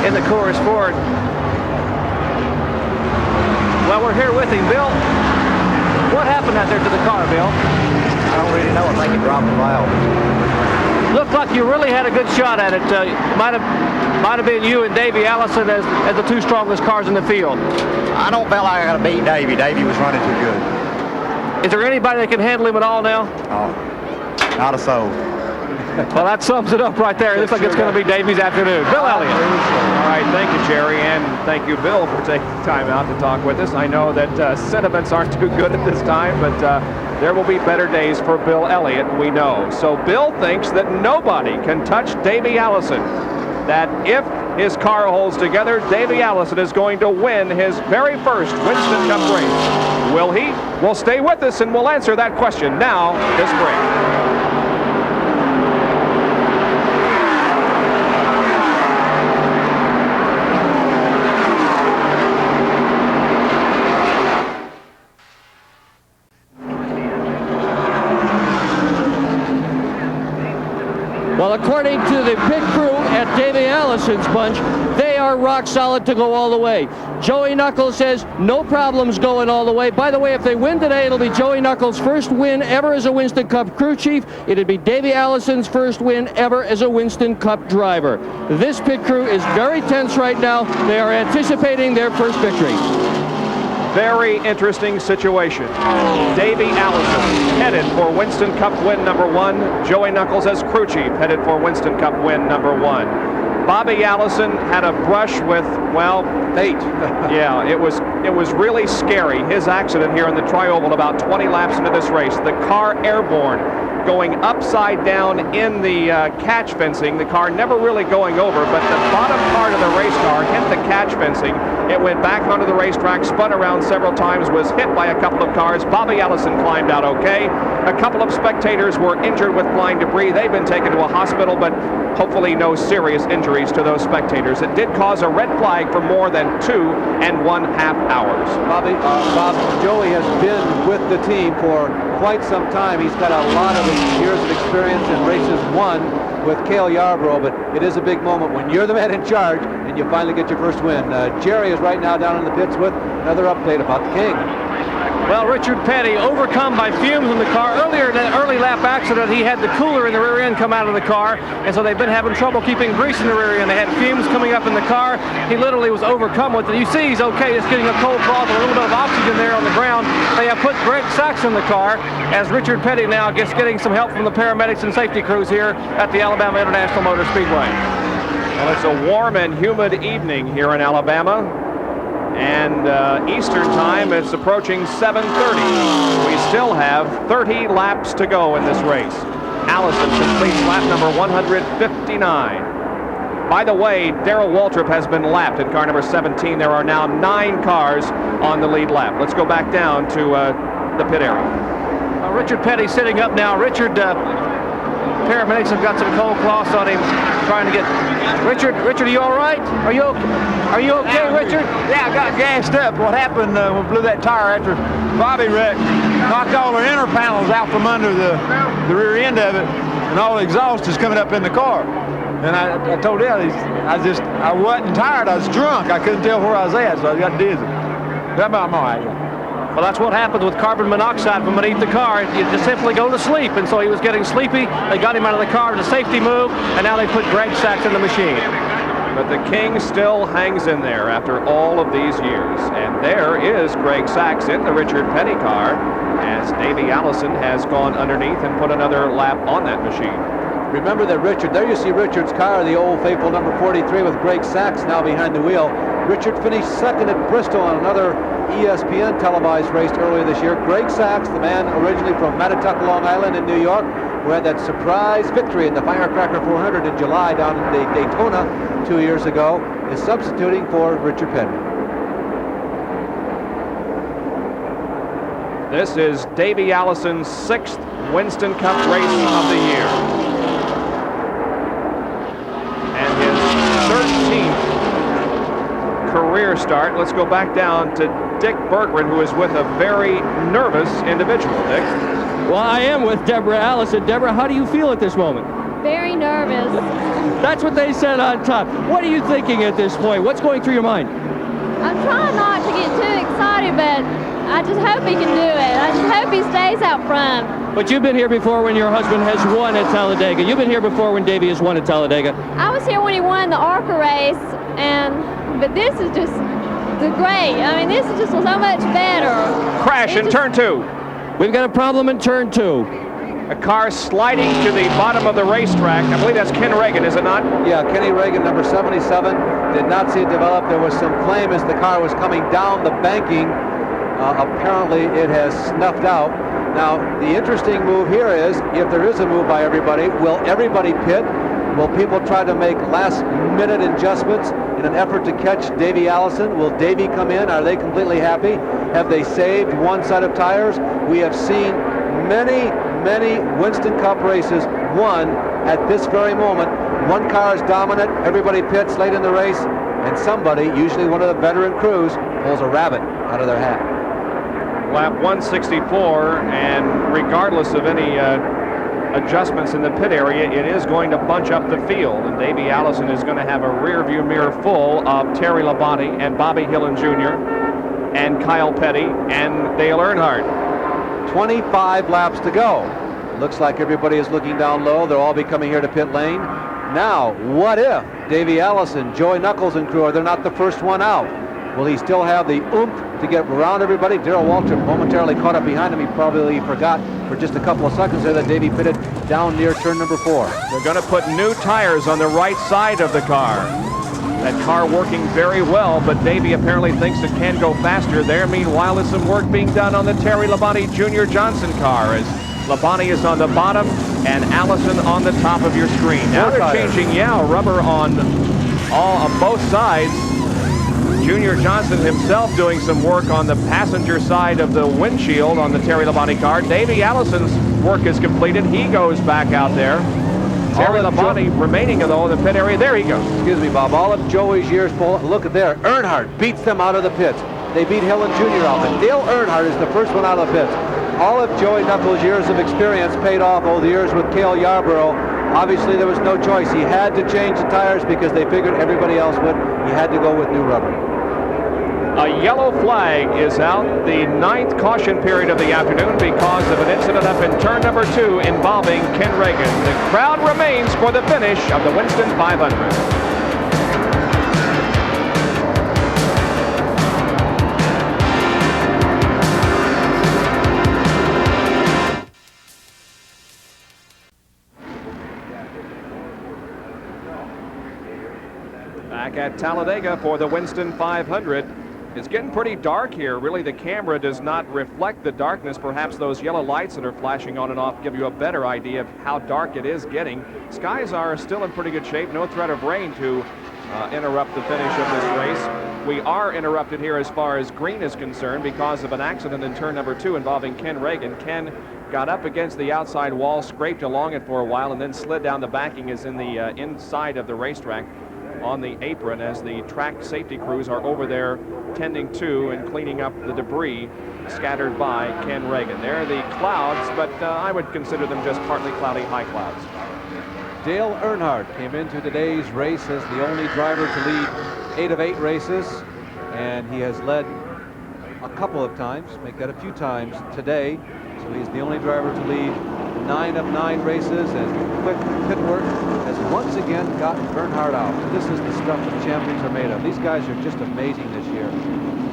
in the Coors Ford. Well, we're here with him. Bill, what happened out there to the car, Bill? I don't really know. I think it dropped the valve. Looked like you really had a good shot at it. Might have been you and Davey Allison as the two strongest cars in the field. I don't feel like I got to beat Davey. Davey was running too good. Is there anybody that can handle him at all now? Oh, not a soul. Well, that sums it up right there. It looks like it's going to be Davey's afternoon. Bill Elliott. All right, thank you, Jerry, and thank you, Bill, for taking time out to talk with us. I know that sentiments aren't too good at this time, but there will be better days for Bill Elliott, we know. So Bill thinks that nobody can touch Davey Allison, that if his car holds together, Davey Allison is going to win his very first Winston Cup race. Will he? Well, stay with us and we'll answer that question now this break. Well, according to the pit crew at Davey Allison's bunch, they are rock solid to go all the way. Joey Knuckles says no problems going all the way. By the way, if they win today, it'll be Joey Knuckles' first win ever as a Winston Cup crew chief. It'd be Davey Allison's first win ever as a Winston Cup driver. This pit crew is very tense right now. They are anticipating their first victory. Very interesting situation. Davey Allison headed for Winston Cup win number 1. Joey Knuckles as crew chief headed for Winston Cup win number 1. Bobby Allison had a brush with, well, fate. Yeah, it was really scary. His accident here in the tri-oval about 20 laps into this race. The car airborne, going upside down in the catch fencing. The car never really going over, but the bottom part of the race car hit the catch fencing. It went back onto the racetrack, spun around several times, was hit by a couple of cars. Bobby Allison climbed out okay. A couple of spectators were injured with flying debris. They've been taken to a hospital, but hopefully no serious injuries to those spectators. It did cause a red flag for more than 2.5 hours. Bob, Joey has been with the team for quite some time. He's got a lot of years of experience in races won with Cale Yarborough, but it is a big moment when you're the man in charge and you finally get your first win. Jerry is right now down in the pits with another update about the King. Well, Richard Petty overcome by fumes in the car. Earlier in that early lap accident, he had the cooler in the rear end come out of the car, and so they've been having trouble keeping grease in the rear end. They had fumes coming up in the car. He literally was overcome with it. You see he's okay, just getting a cold cloth and a little bit of oxygen there on the ground. They have put Greg Sachs in the car as Richard Petty now gets getting some help from the paramedics and safety crews here at the Alabama International Motor Speedway. Well, it's a warm and humid evening here in Alabama. And Eastern time, it's approaching 7:30. We still have 30 laps to go in this race. Allison completes lap number 159. By the way, Darrell Waltrip has been lapped in car number 17. There are now 9 cars on the lead lap. Let's go back down to the pit area. Richard Petty sitting up now. Richard, paramedics have got some cold cloths on him, trying to get... Richard, are you all right? Are you okay, Richard? Yeah, I got gassed up. What happened when we blew that tire after Bobby wrecked, knocked all the inner panels out from under the rear end of it, and all the exhaust is coming up in the car. And I told him, I wasn't tired, I was drunk. I couldn't tell where I was at, so I got dizzy. But I'm all right. Well, that's what happens with carbon monoxide from beneath the car. You just simply go to sleep, and so he was getting sleepy. They got him out of the car to the safety move, and now they put Greg Sachs in the machine. But the King still hangs in there after all of these years. And there is Greg Sachs in the Richard Petty car as Davey Allison has gone underneath and put another lap on that machine. Remember that Richard, there you see Richard's car, the old faithful number 43 with Greg Sachs now behind the wheel. Richard finished second at Bristol on another ESPN televised race earlier this year. Greg Sachs, the man originally from Mattituck, Long Island in New York, who had that surprise victory in the Firecracker 400 in July down in Daytona 2 years ago, is substituting for Richard Petty. This is Davey Allison's 6th Winston Cup race of the year. And his 13th career start. Let's go back down to Dick Berggren, who is with a very nervous individual. Dick? Well, I am with Deborah Allison. Deborah, how do you feel at this moment? Very nervous. That's what they said on top. What are you thinking at this point? What's going through your mind? I'm trying not to get too excited, but I just hope he can do it. I just hope he stays out front. But you've been here before when your husband has won at Talladega. You've been here before when Davey has won at Talladega. I was here when he won the ARCA race, but this is just great. I mean, this is just so much better. Crash in turn 2. We've got a problem in turn 2. A car sliding to the bottom of the racetrack. I believe that's Ken Reagan, is it not? Yeah, Kenny Reagan, number 77. Did not see it develop. There was some flame as the car was coming down the banking. Apparently, it has snuffed out. Now, the interesting move here is, if there is a move by everybody, will everybody pit? Will people try to make last-minute adjustments in an effort to catch Davey Allison? Will Davey come in? Are they completely happy? Have they saved one set of tires? We have seen many Winston Cup races won at this very moment. One car is dominant, everybody pits late in the race, and somebody, usually one of the veteran crews, pulls a rabbit out of their hat. Lap 164, and regardless of any adjustments in the pit area, it is going to bunch up the field, and Davey Allison is going to have a rear view mirror full of Terry Labonte and Bobby Hillin Jr. and Kyle Petty and Dale Earnhardt. 25 laps to go. Looks like everybody is looking down low. They'll all be coming here to pit lane. Now, what if Davey Allison, Joey Knuckles and crew, are they're not the first one out? Will he still have the oomph to get around everybody? Darrell Waltrip momentarily caught up behind him. He probably forgot for just a couple of seconds there that Davey pitted down near turn number 4. They're going to put new tires on the right side of the car. That car working very well, but Davey apparently thinks it can go faster there. Meanwhile, there's some work being done on the Terry Labonte Jr. Johnson car as Labonte is on the bottom and Allison on the top of your screen. Now they're changing, rubber on both sides. Junior Johnson himself doing some work on the passenger side of the windshield on the Terry Labonte car. Davey Allison's work is completed. He goes back out there. Terry Labonte remaining in the pit area. There he goes. Excuse me, Bob. All of Joey's years full. Look at there. Earnhardt beats them out of the pits. They beat Hillin Jr. out. But Dale Earnhardt is the first one out of the pits. All of Joey Knuckles' years of experience paid off over the years with Cale Yarborough. Obviously, there was no choice. He had to change the tires because they figured everybody else would. He had to go with new rubber. A yellow flag is out, the 9th caution period of the afternoon because of an incident up in turn number 2 involving Ken Reagan. The crowd remains for the finish of the Winston 500. Back at Talladega for the Winston 500. It's getting pretty dark here. Really, the camera does not reflect the darkness. Perhaps those yellow lights that are flashing on and off give you a better idea of how dark it is getting. Skies are still in pretty good shape. No threat of rain to interrupt the finish of this race. We are interrupted here as far as green is concerned because of an accident in turn number 2 involving Ken Reagan. Ken got up against the outside wall, scraped along it for a while, and then slid down the backing. Is in the inside of the racetrack on the apron as the track safety crews are over there tending to and cleaning up the debris scattered by Ken Reagan. There are the clouds, but I would consider them just partly cloudy high clouds. Dale Earnhardt came into today's race as the only driver to lead 8 of 8 races, and he has led a couple of times, make that a few times today. So he's the only driver to lead 9 of 9 races, and quick pit work has once again gotten Earnhardt out. This is the stuff that champions are made of. These guys are just amazing this year.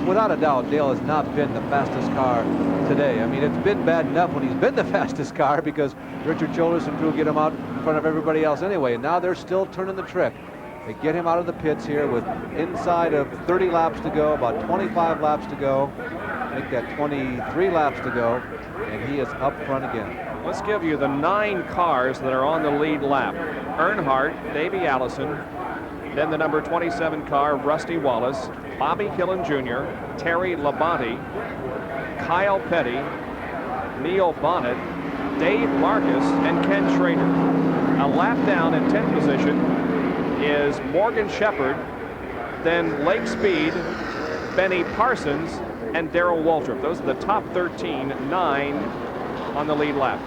Without a doubt, Dale has not been the fastest car today. I mean, it's been bad enough when he's been the fastest car because Richard Childress and crew get him out in front of everybody else anyway. And now they're still turning the trick. They get him out of the pits here with inside of 30 laps to go, about 25 laps to go. Make that 23 laps to go, and he is up front again. Let's give you the 9 cars that are on the lead lap. Earnhardt, Davey Allison, then the number 27 car, Rusty Wallace, Bobby Hillin Jr., Terry Labonte, Kyle Petty, Neil Bonnet, Dave Marcus, and Ken Schrader. A lap down in 10th position is Morgan Shepherd, then Lake Speed, Benny Parsons, and Darrell Waltrip. Those are the top 13, 9 on the lead lap.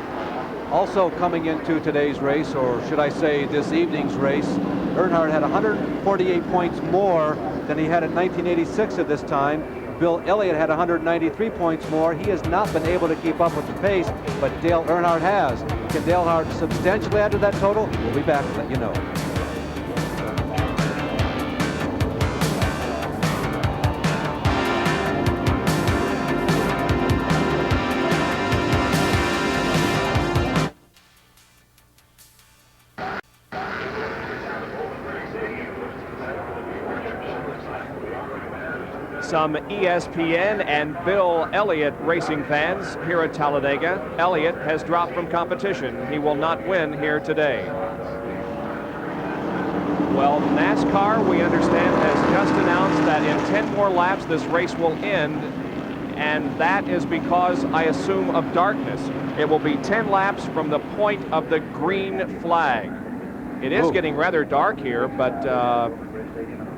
Also coming into today's race, or should I say this evening's race, Earnhardt had 148 points more than he had in 1986 at this time. Bill Elliott had 193 points more. He has not been able to keep up with the pace, but Dale Earnhardt has. Can Dale Earnhardt substantially add to that total? We'll be back to let you know. Some ESPN and Bill Elliott racing fans here at Talladega. Elliott has dropped from competition. He will not win here today. Well, NASCAR, we understand, has just announced that in 10 more laps this race will end, and that is because, I assume, of darkness. It will be 10 laps from the point of the green flag. It is getting rather dark here, but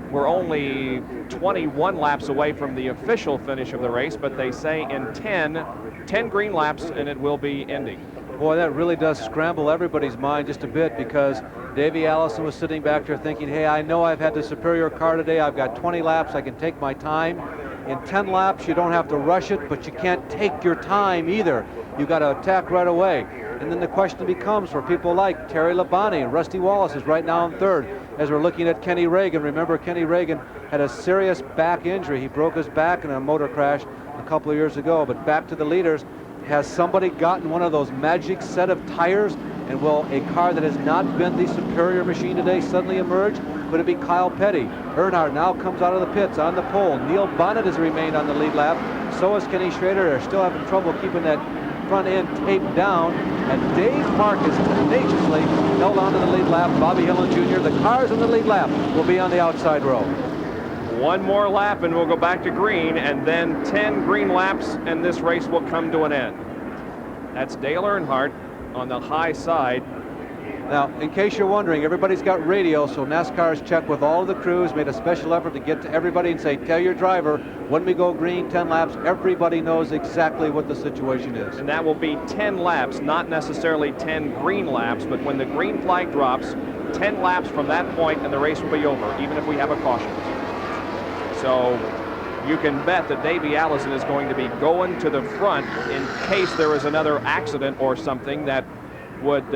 we're only 21 laps away from the official finish of the race, but they say in 10 green laps and it will be ending. Boy, that really does scramble everybody's mind just a bit, because Davey Allison was sitting back there thinking, hey, I know I've had the superior car today. I've got 20 laps. I can take my time. In 10 laps, you don't have to rush it, but you can't take your time either. You've got to attack right away. And then the question becomes for people like Terry Labonte, and Rusty Wallace is right now in third. As we're looking at Kenny Reagan, remember Kenny Reagan had a serious back injury. He broke his back in a motor crash a couple of years ago. But back to the leaders, has somebody gotten one of those magic set of tires? And will a car that has not been the superior machine today suddenly emerge? Could it be Kyle Petty? Earnhardt now comes out of the pits on the pole. Neil Bonnet has remained on the lead lap. So is Kenny Schrader. They're still having trouble keeping that front end taped down, and Dave Marcus tenaciously held on to the lead lap. Bobby Hillin Jr., the cars in the lead lap will be on the outside row. One more lap and we'll go back to green, and then 10 green laps and this race will come to an end. That's Dale Earnhardt on the high side. Now, in case you're wondering, everybody's got radio, so NASCAR's checked with all of the crews, made a special effort to get to everybody and say, tell your driver, when we go green, 10 laps, everybody knows exactly what the situation is. And that will be 10 laps, not necessarily 10 green laps, but when the green flag drops, 10 laps from that point and the race will be over, even if we have a caution. So you can bet that Davey Allison is going to be going to the front in case there is another accident or something that would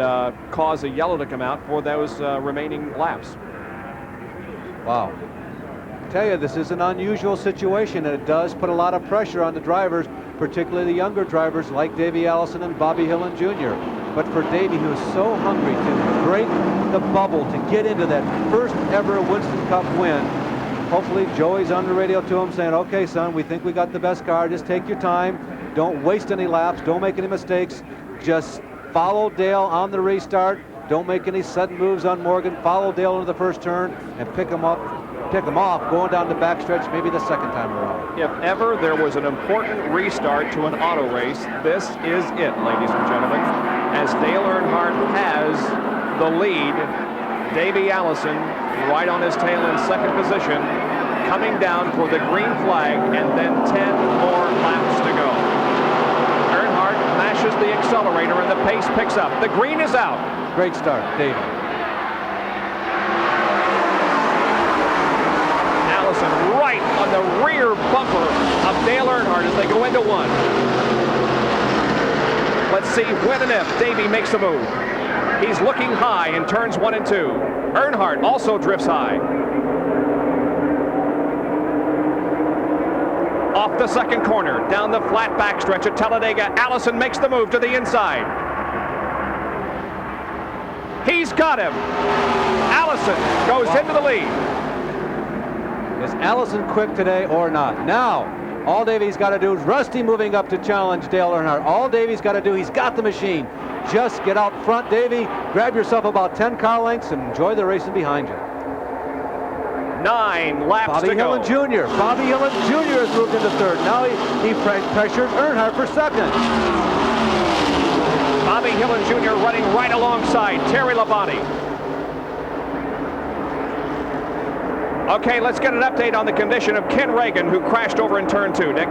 cause a yellow to come out for those remaining laps. Wow. I tell you, this is an unusual situation, and it does put a lot of pressure on the drivers, particularly the younger drivers like Davey Allison and Bobby Hillin Jr. But for Davey, who is so hungry to break the bubble, to get into that first ever Winston Cup win, hopefully Joey's on the radio to him saying, okay, son, we think we got the best car. Just take your time. Don't waste any laps. Don't make any mistakes. Just follow Dale on the restart. Don't make any sudden moves on Morgan. Follow Dale into the first turn and pick him off going down the backstretch maybe the second time around. If ever there was an important restart to an auto race, this is it, ladies and gentlemen. As Dale Earnhardt has the lead, Davey Allison right on his tail in second position, coming down for the green flag, and then 10 more laps to go. Earnhardt mashes the accelerator and the pace picks up. The green is out. Great start, Davey. Allison right on the rear bumper of Dale Earnhardt as they go into one. Let's see when and if Davey makes a move. He's looking high in turns 1 and 2. Earnhardt also drifts high. Off the second corner, down the flat backstretch at Talladega, Allison makes the move to the inside. He's got him. Allison goes into the lead. Is Allison quick today or not? Now, all Davey's got to do is Rusty moving up to challenge Dale Earnhardt. All Davey's got to do, he's got the machine. Just get out front, Davey. Grab yourself about 10 car lengths and enjoy the racing behind you. 9 laps to go. Bobby Hillin Jr. Bobby Hillin Jr. has moved into third. Now he pressured Earnhardt for second. Bobby Hillin Jr. running right alongside Terry Labonte. Okay, let's get an update on the condition of Ken Reagan, who crashed over in turn 2, Nick.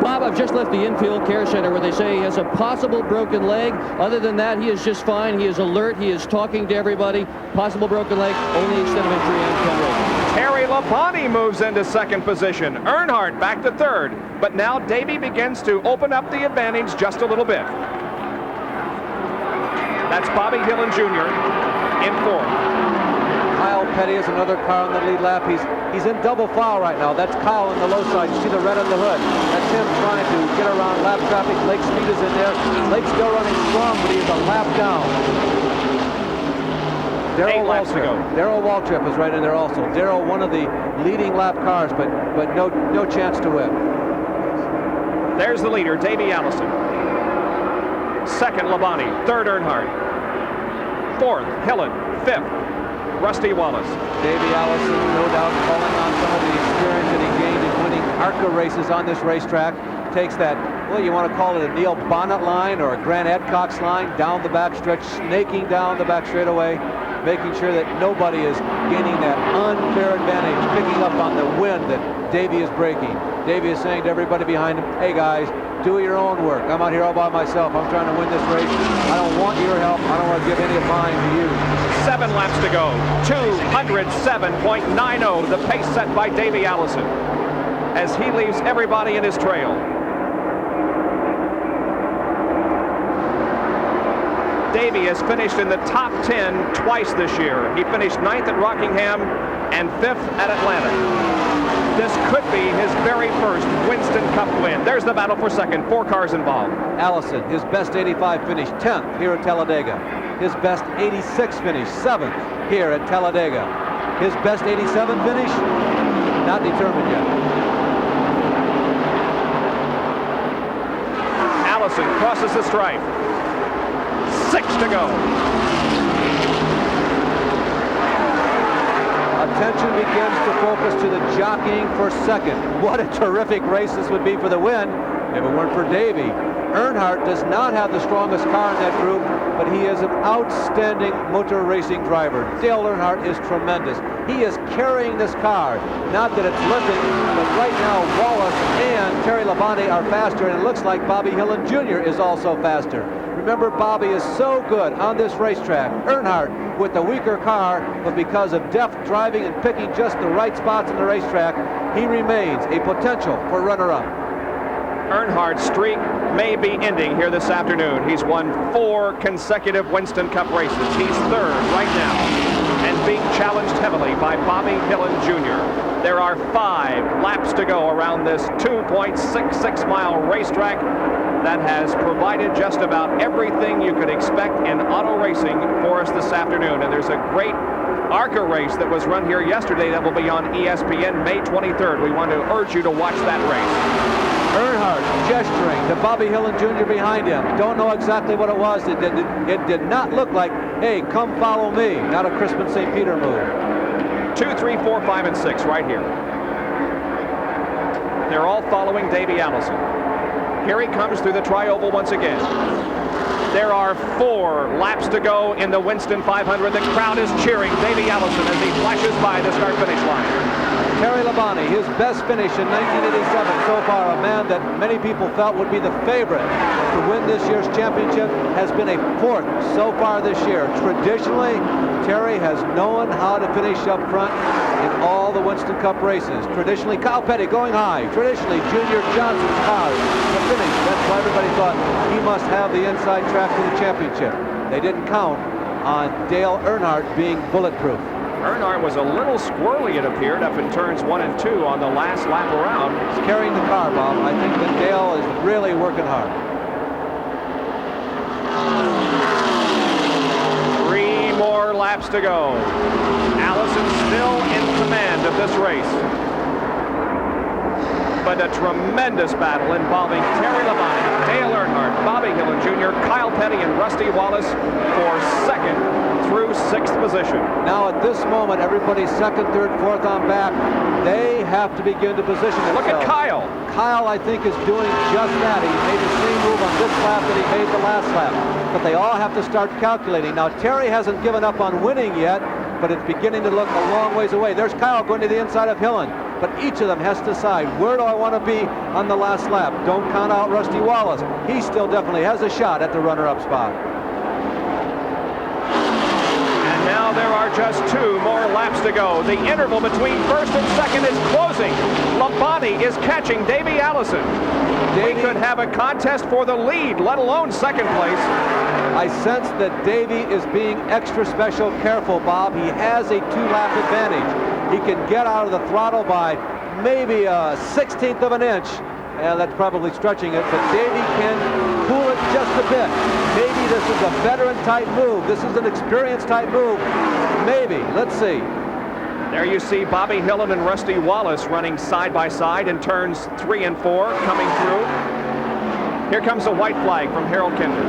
Bob, I've just left the infield care center where they say he has a possible broken leg. Other than that, he is just fine. He is alert. He is talking to everybody. Possible broken leg, only extent of injury on Ken Reagan. Terry Labonte moves into second position. Earnhardt back to third. But now Davey begins to open up the advantage just a little bit. That's Bobby Hillin Jr. in fourth. Kyle Petty is another car on the lead lap. He's in double file right now. That's Kyle on the low side. You see the red on the hood. That's him trying to get around lap traffic. Lake Speed is in there. Lake's still running strong, but he's a lap down. Darrell Waltrip is right in there also. Darrell, one of the leading lap cars, but no chance to win. There's the leader, Davey Allison. Second, Labonte. Third, Earnhardt. Fourth, Hillin. Fifth, Rusty Wallace. Davey Allison, no doubt, calling on some of the experience that he gained in winning ARCA races on this racetrack. Takes that, well, you want to call it a Neil Bonnet line or a Grant Adcox line down the backstretch, snaking down the back straightaway, making sure that nobody is gaining that unfair advantage, picking up on the wind that Davey is breaking. Davey is saying to everybody behind him, hey guys, do your own work. I'm out here all by myself. I'm trying to win this race. I don't want your help. I don't want to give any of mine to you. 7 laps to go. 207.90, the pace set by Davey Allison as he leaves everybody in his trail. Davey has finished in the top 10 twice this year. He finished 9th at Rockingham and 5th at Atlanta. This could be his very first Winston Cup win. There's the battle for second. 4 cars involved. Allison, his best 85 finish, 10th here at Talladega. His best 86 finish, 7th here at Talladega. His best 87 finish, not determined yet. Allison crosses the stripe. 6 to go. Attention begins to focus to the jockeying for second. What a terrific race this would be for the win if it weren't for Davey. Earnhardt does not have the strongest car in that group, but he is an outstanding motor racing driver. Dale Earnhardt is tremendous. He is carrying this car. Not that it's limping, but right now Wallace and Terry Labonte are faster, and it looks like Bobby Hillin Jr. is also faster. Remember, Bobby is so good on this racetrack. Earnhardt, with the weaker car, but because of deft driving and picking just the right spots in the racetrack, he remains a potential for runner-up. Earnhardt's streak may be ending here this afternoon. He's won 4 consecutive Winston Cup races. He's third right now and being challenged heavily by Bobby Hillin Jr. There are 5 laps to go around this 2.66-mile racetrack that has provided just about everything you could expect in auto racing for us this afternoon. And there's a great ARCA race that was run here yesterday that will be on ESPN May 23rd. We want to urge you to watch that race. Earnhardt gesturing to Bobby Hillin Jr. behind him. Don't know exactly what it was. It did not look like, hey, come follow me. Not a Crispin St. Peter move. 2, 3, 4, 5, and 6 right here. They're all following Davey Allison. Here he comes through the tri-oval once again. There are 4 laps to go in the Winston 500. The crowd is cheering Davey Allison as he flashes by the start-finish line. Terry Labonte, his best finish in 1987 so far, a man that many people felt would be the favorite to win this year's championship, has been a 4th so far this year. Traditionally, Terry has known how to finish up front in all the Winston Cup races. Traditionally, Kyle Petty going high. Traditionally, Junior Johnson's cars to finish. That's why everybody thought he must have the inside track to the championship. They didn't count on Dale Earnhardt being bulletproof. Earnhardt was a little squirrely, it appeared, up in turns 1 and 2 on the last lap around. He's carrying the car, Bob. I think that Dale is really working hard. 3 more laps to go. Allison still in command of this race. but a tremendous battle involving Terry Labonte, Dale Earnhardt, Bobby Hillin Jr., Kyle Petty, and Rusty Wallace for 2nd through 6th position. Now at this moment, everybody's 2nd, 3rd, 4th on back. They have to begin to position themselves. Look at Kyle. Kyle, I think, is doing just that. He made the same move on this lap that he made the last lap. But they all have to start calculating. Now, Terry hasn't given up on winning yet, but it's beginning to look a long ways away. There's Kyle going to the inside of Hillin. But each of them has to decide, where do I want to be on the last lap? Don't count out Rusty Wallace. He still definitely has a shot at the runner-up spot. Now there are just 2 more laps to go. The interval between 1st and 2nd is closing. Labonte is catching Davey Allison. We could have a contest for the lead, let alone 2nd place. I sense that Davey is being extra special careful, Bob. He has a 2-lap advantage. He can get out of the throttle by maybe a 1/16 of an inch. And that's probably stretching it, but Davey can cool it just a bit. Maybe this is a veteran-type move. This is an experience-type move. Maybe. Let's see. There you see Bobby Hillin and Rusty Wallace running side by side in turns 3 and 4 coming through. Here comes a white flag from Harold Kinder.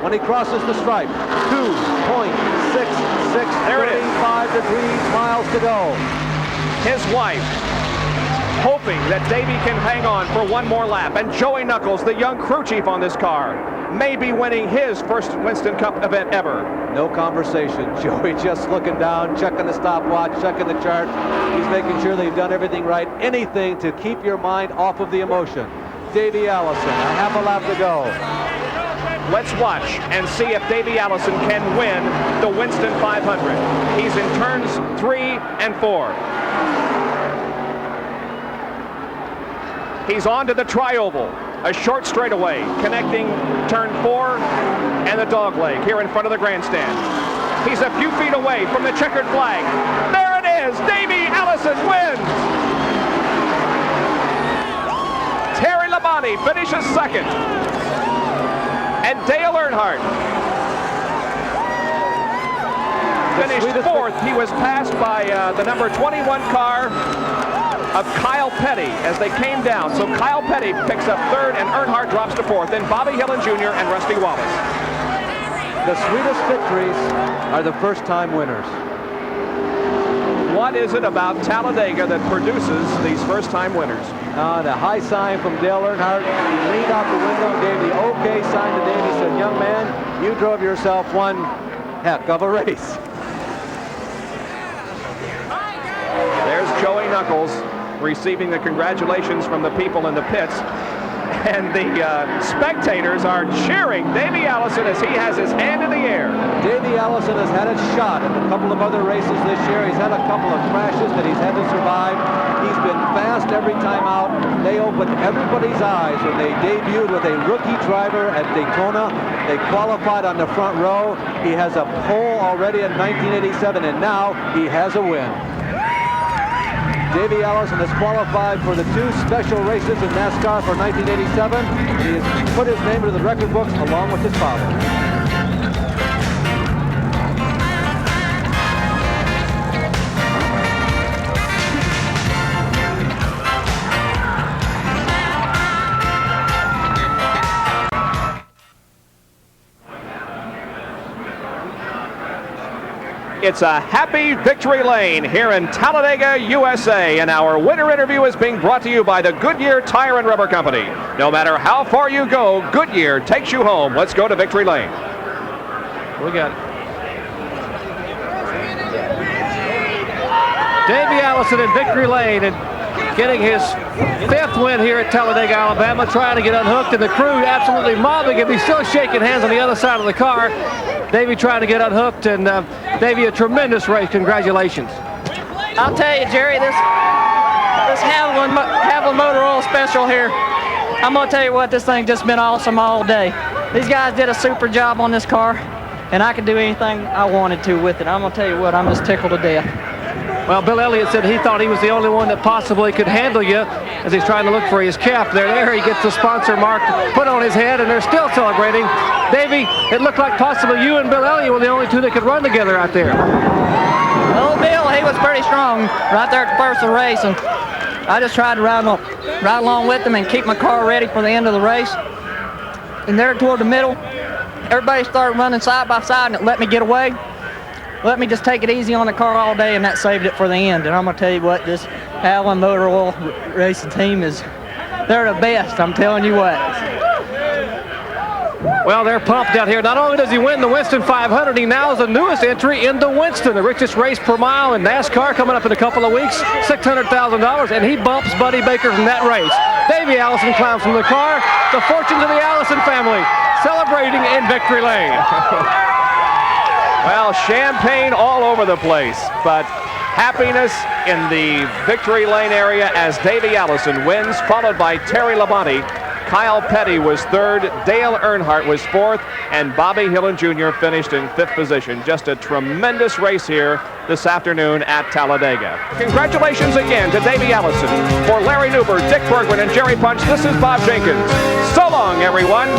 When he crosses the stripe, 2.66, there it is. 35 degrees, miles to go. His wife hoping that Davey can hang on for 1 more lap. And Joey Knuckles, the young crew chief on this car, may be winning his first Winston Cup event ever. No conversation. Joey just looking down, checking the stopwatch, checking the chart. He's making sure they've done everything right. Anything to keep your mind off of the emotion. Davey Allison, a half a lap to go. Let's watch and see if Davey Allison can win the Winston 500. He's in turns 3 and 4. He's on to the tri-oval, a short straightaway connecting turn 4 and the dog leg here in front of the grandstand. He's a few feet away from the checkered flag. There it is, Davey Allison wins. Terry Labonte finishes 2nd. And Dale Earnhardt finished 4th. He was passed by the number 21 car of Kyle Petty as they came down. So Kyle Petty picks up 3rd and Earnhardt drops to 4th. Then Bobby Hillin Jr. and Rusty Wallace. The sweetest victories are the first-time winners. What is it about Talladega that produces these first-time winners? The high sign from Dale Earnhardt. He leaned out the window and gave the okay sign to Davey. He said, young man, you drove yourself one heck of a race. There's Joey Knuckles receiving the congratulations from the people in the pits. And the spectators are cheering Davey Allison as he has his hand in the air. Davey Allison has had a shot at a couple of other races this year. He's had a couple of crashes that he's had to survive. He's been fast every time out. They opened everybody's eyes when they debuted with a rookie driver at Daytona. They qualified on the front row. He has a pole already in 1987, and now he has a win. Davey Allison has qualified for the 2 special races in NASCAR for 1987. He has put his name into the record books along with his father. It's a happy victory lane here in Talladega, USA, and our winner interview is being brought to you by the Goodyear Tire and Rubber Company. No matter how far you go, Goodyear takes you home. Let's go to victory lane. We got it. Davey Allison in victory lane and getting his 5th win here at Talladega, Alabama, trying to get unhooked, and the crew absolutely mobbing him. He's still shaking hands on the other side of the car. Davey trying to get unhooked, and Davey, a tremendous race. Congratulations. I'll tell you, Jerry, this Haviland Motor Oil Special here, I'm going to tell you what, this thing just been awesome all day. These guys did a super job on this car, and I could do anything I wanted to with it. I'm going to tell you what, I'm just tickled to death. Well, Bill Elliott said he thought he was the only one that possibly could handle you as he's trying to look for his cap. There he gets the sponsor mark put on his head, and they're still celebrating. Davey, it looked like possibly you and Bill Elliott were the only 2 that could run together out there. Oh, Bill, he was pretty strong right there at the first of the race, and I just tried to ride along with him and keep my car ready for the end of the race. And there toward the middle, everybody started running side by side, and it let me get away. Let me just take it easy on the car all day, and that saved it for the end. And I'm going to tell you what, this Allen Motor Oil racing team they're the best, I'm telling you what. Well, they're pumped out here. Not only does he win the Winston 500, he now is the newest entry into Winston, the richest race per mile in NASCAR, coming up in a couple of weeks, $600,000, and he bumps Buddy Baker from that race. Davey Allison climbs from the car. The fortunes of the Allison family celebrating in victory lane. Well, champagne all over the place, but happiness in the victory lane area as Davey Allison wins, followed by Terry Labonte. Kyle Petty was third, Dale Earnhardt was fourth, and Bobby Hillin Jr. finished in fifth position. Just a tremendous race here this afternoon at Talladega. Congratulations again to Davey Allison. For Larry Newber, Dick Bergman, and Jerry Punch, this is Bob Jenkins. So long, everyone.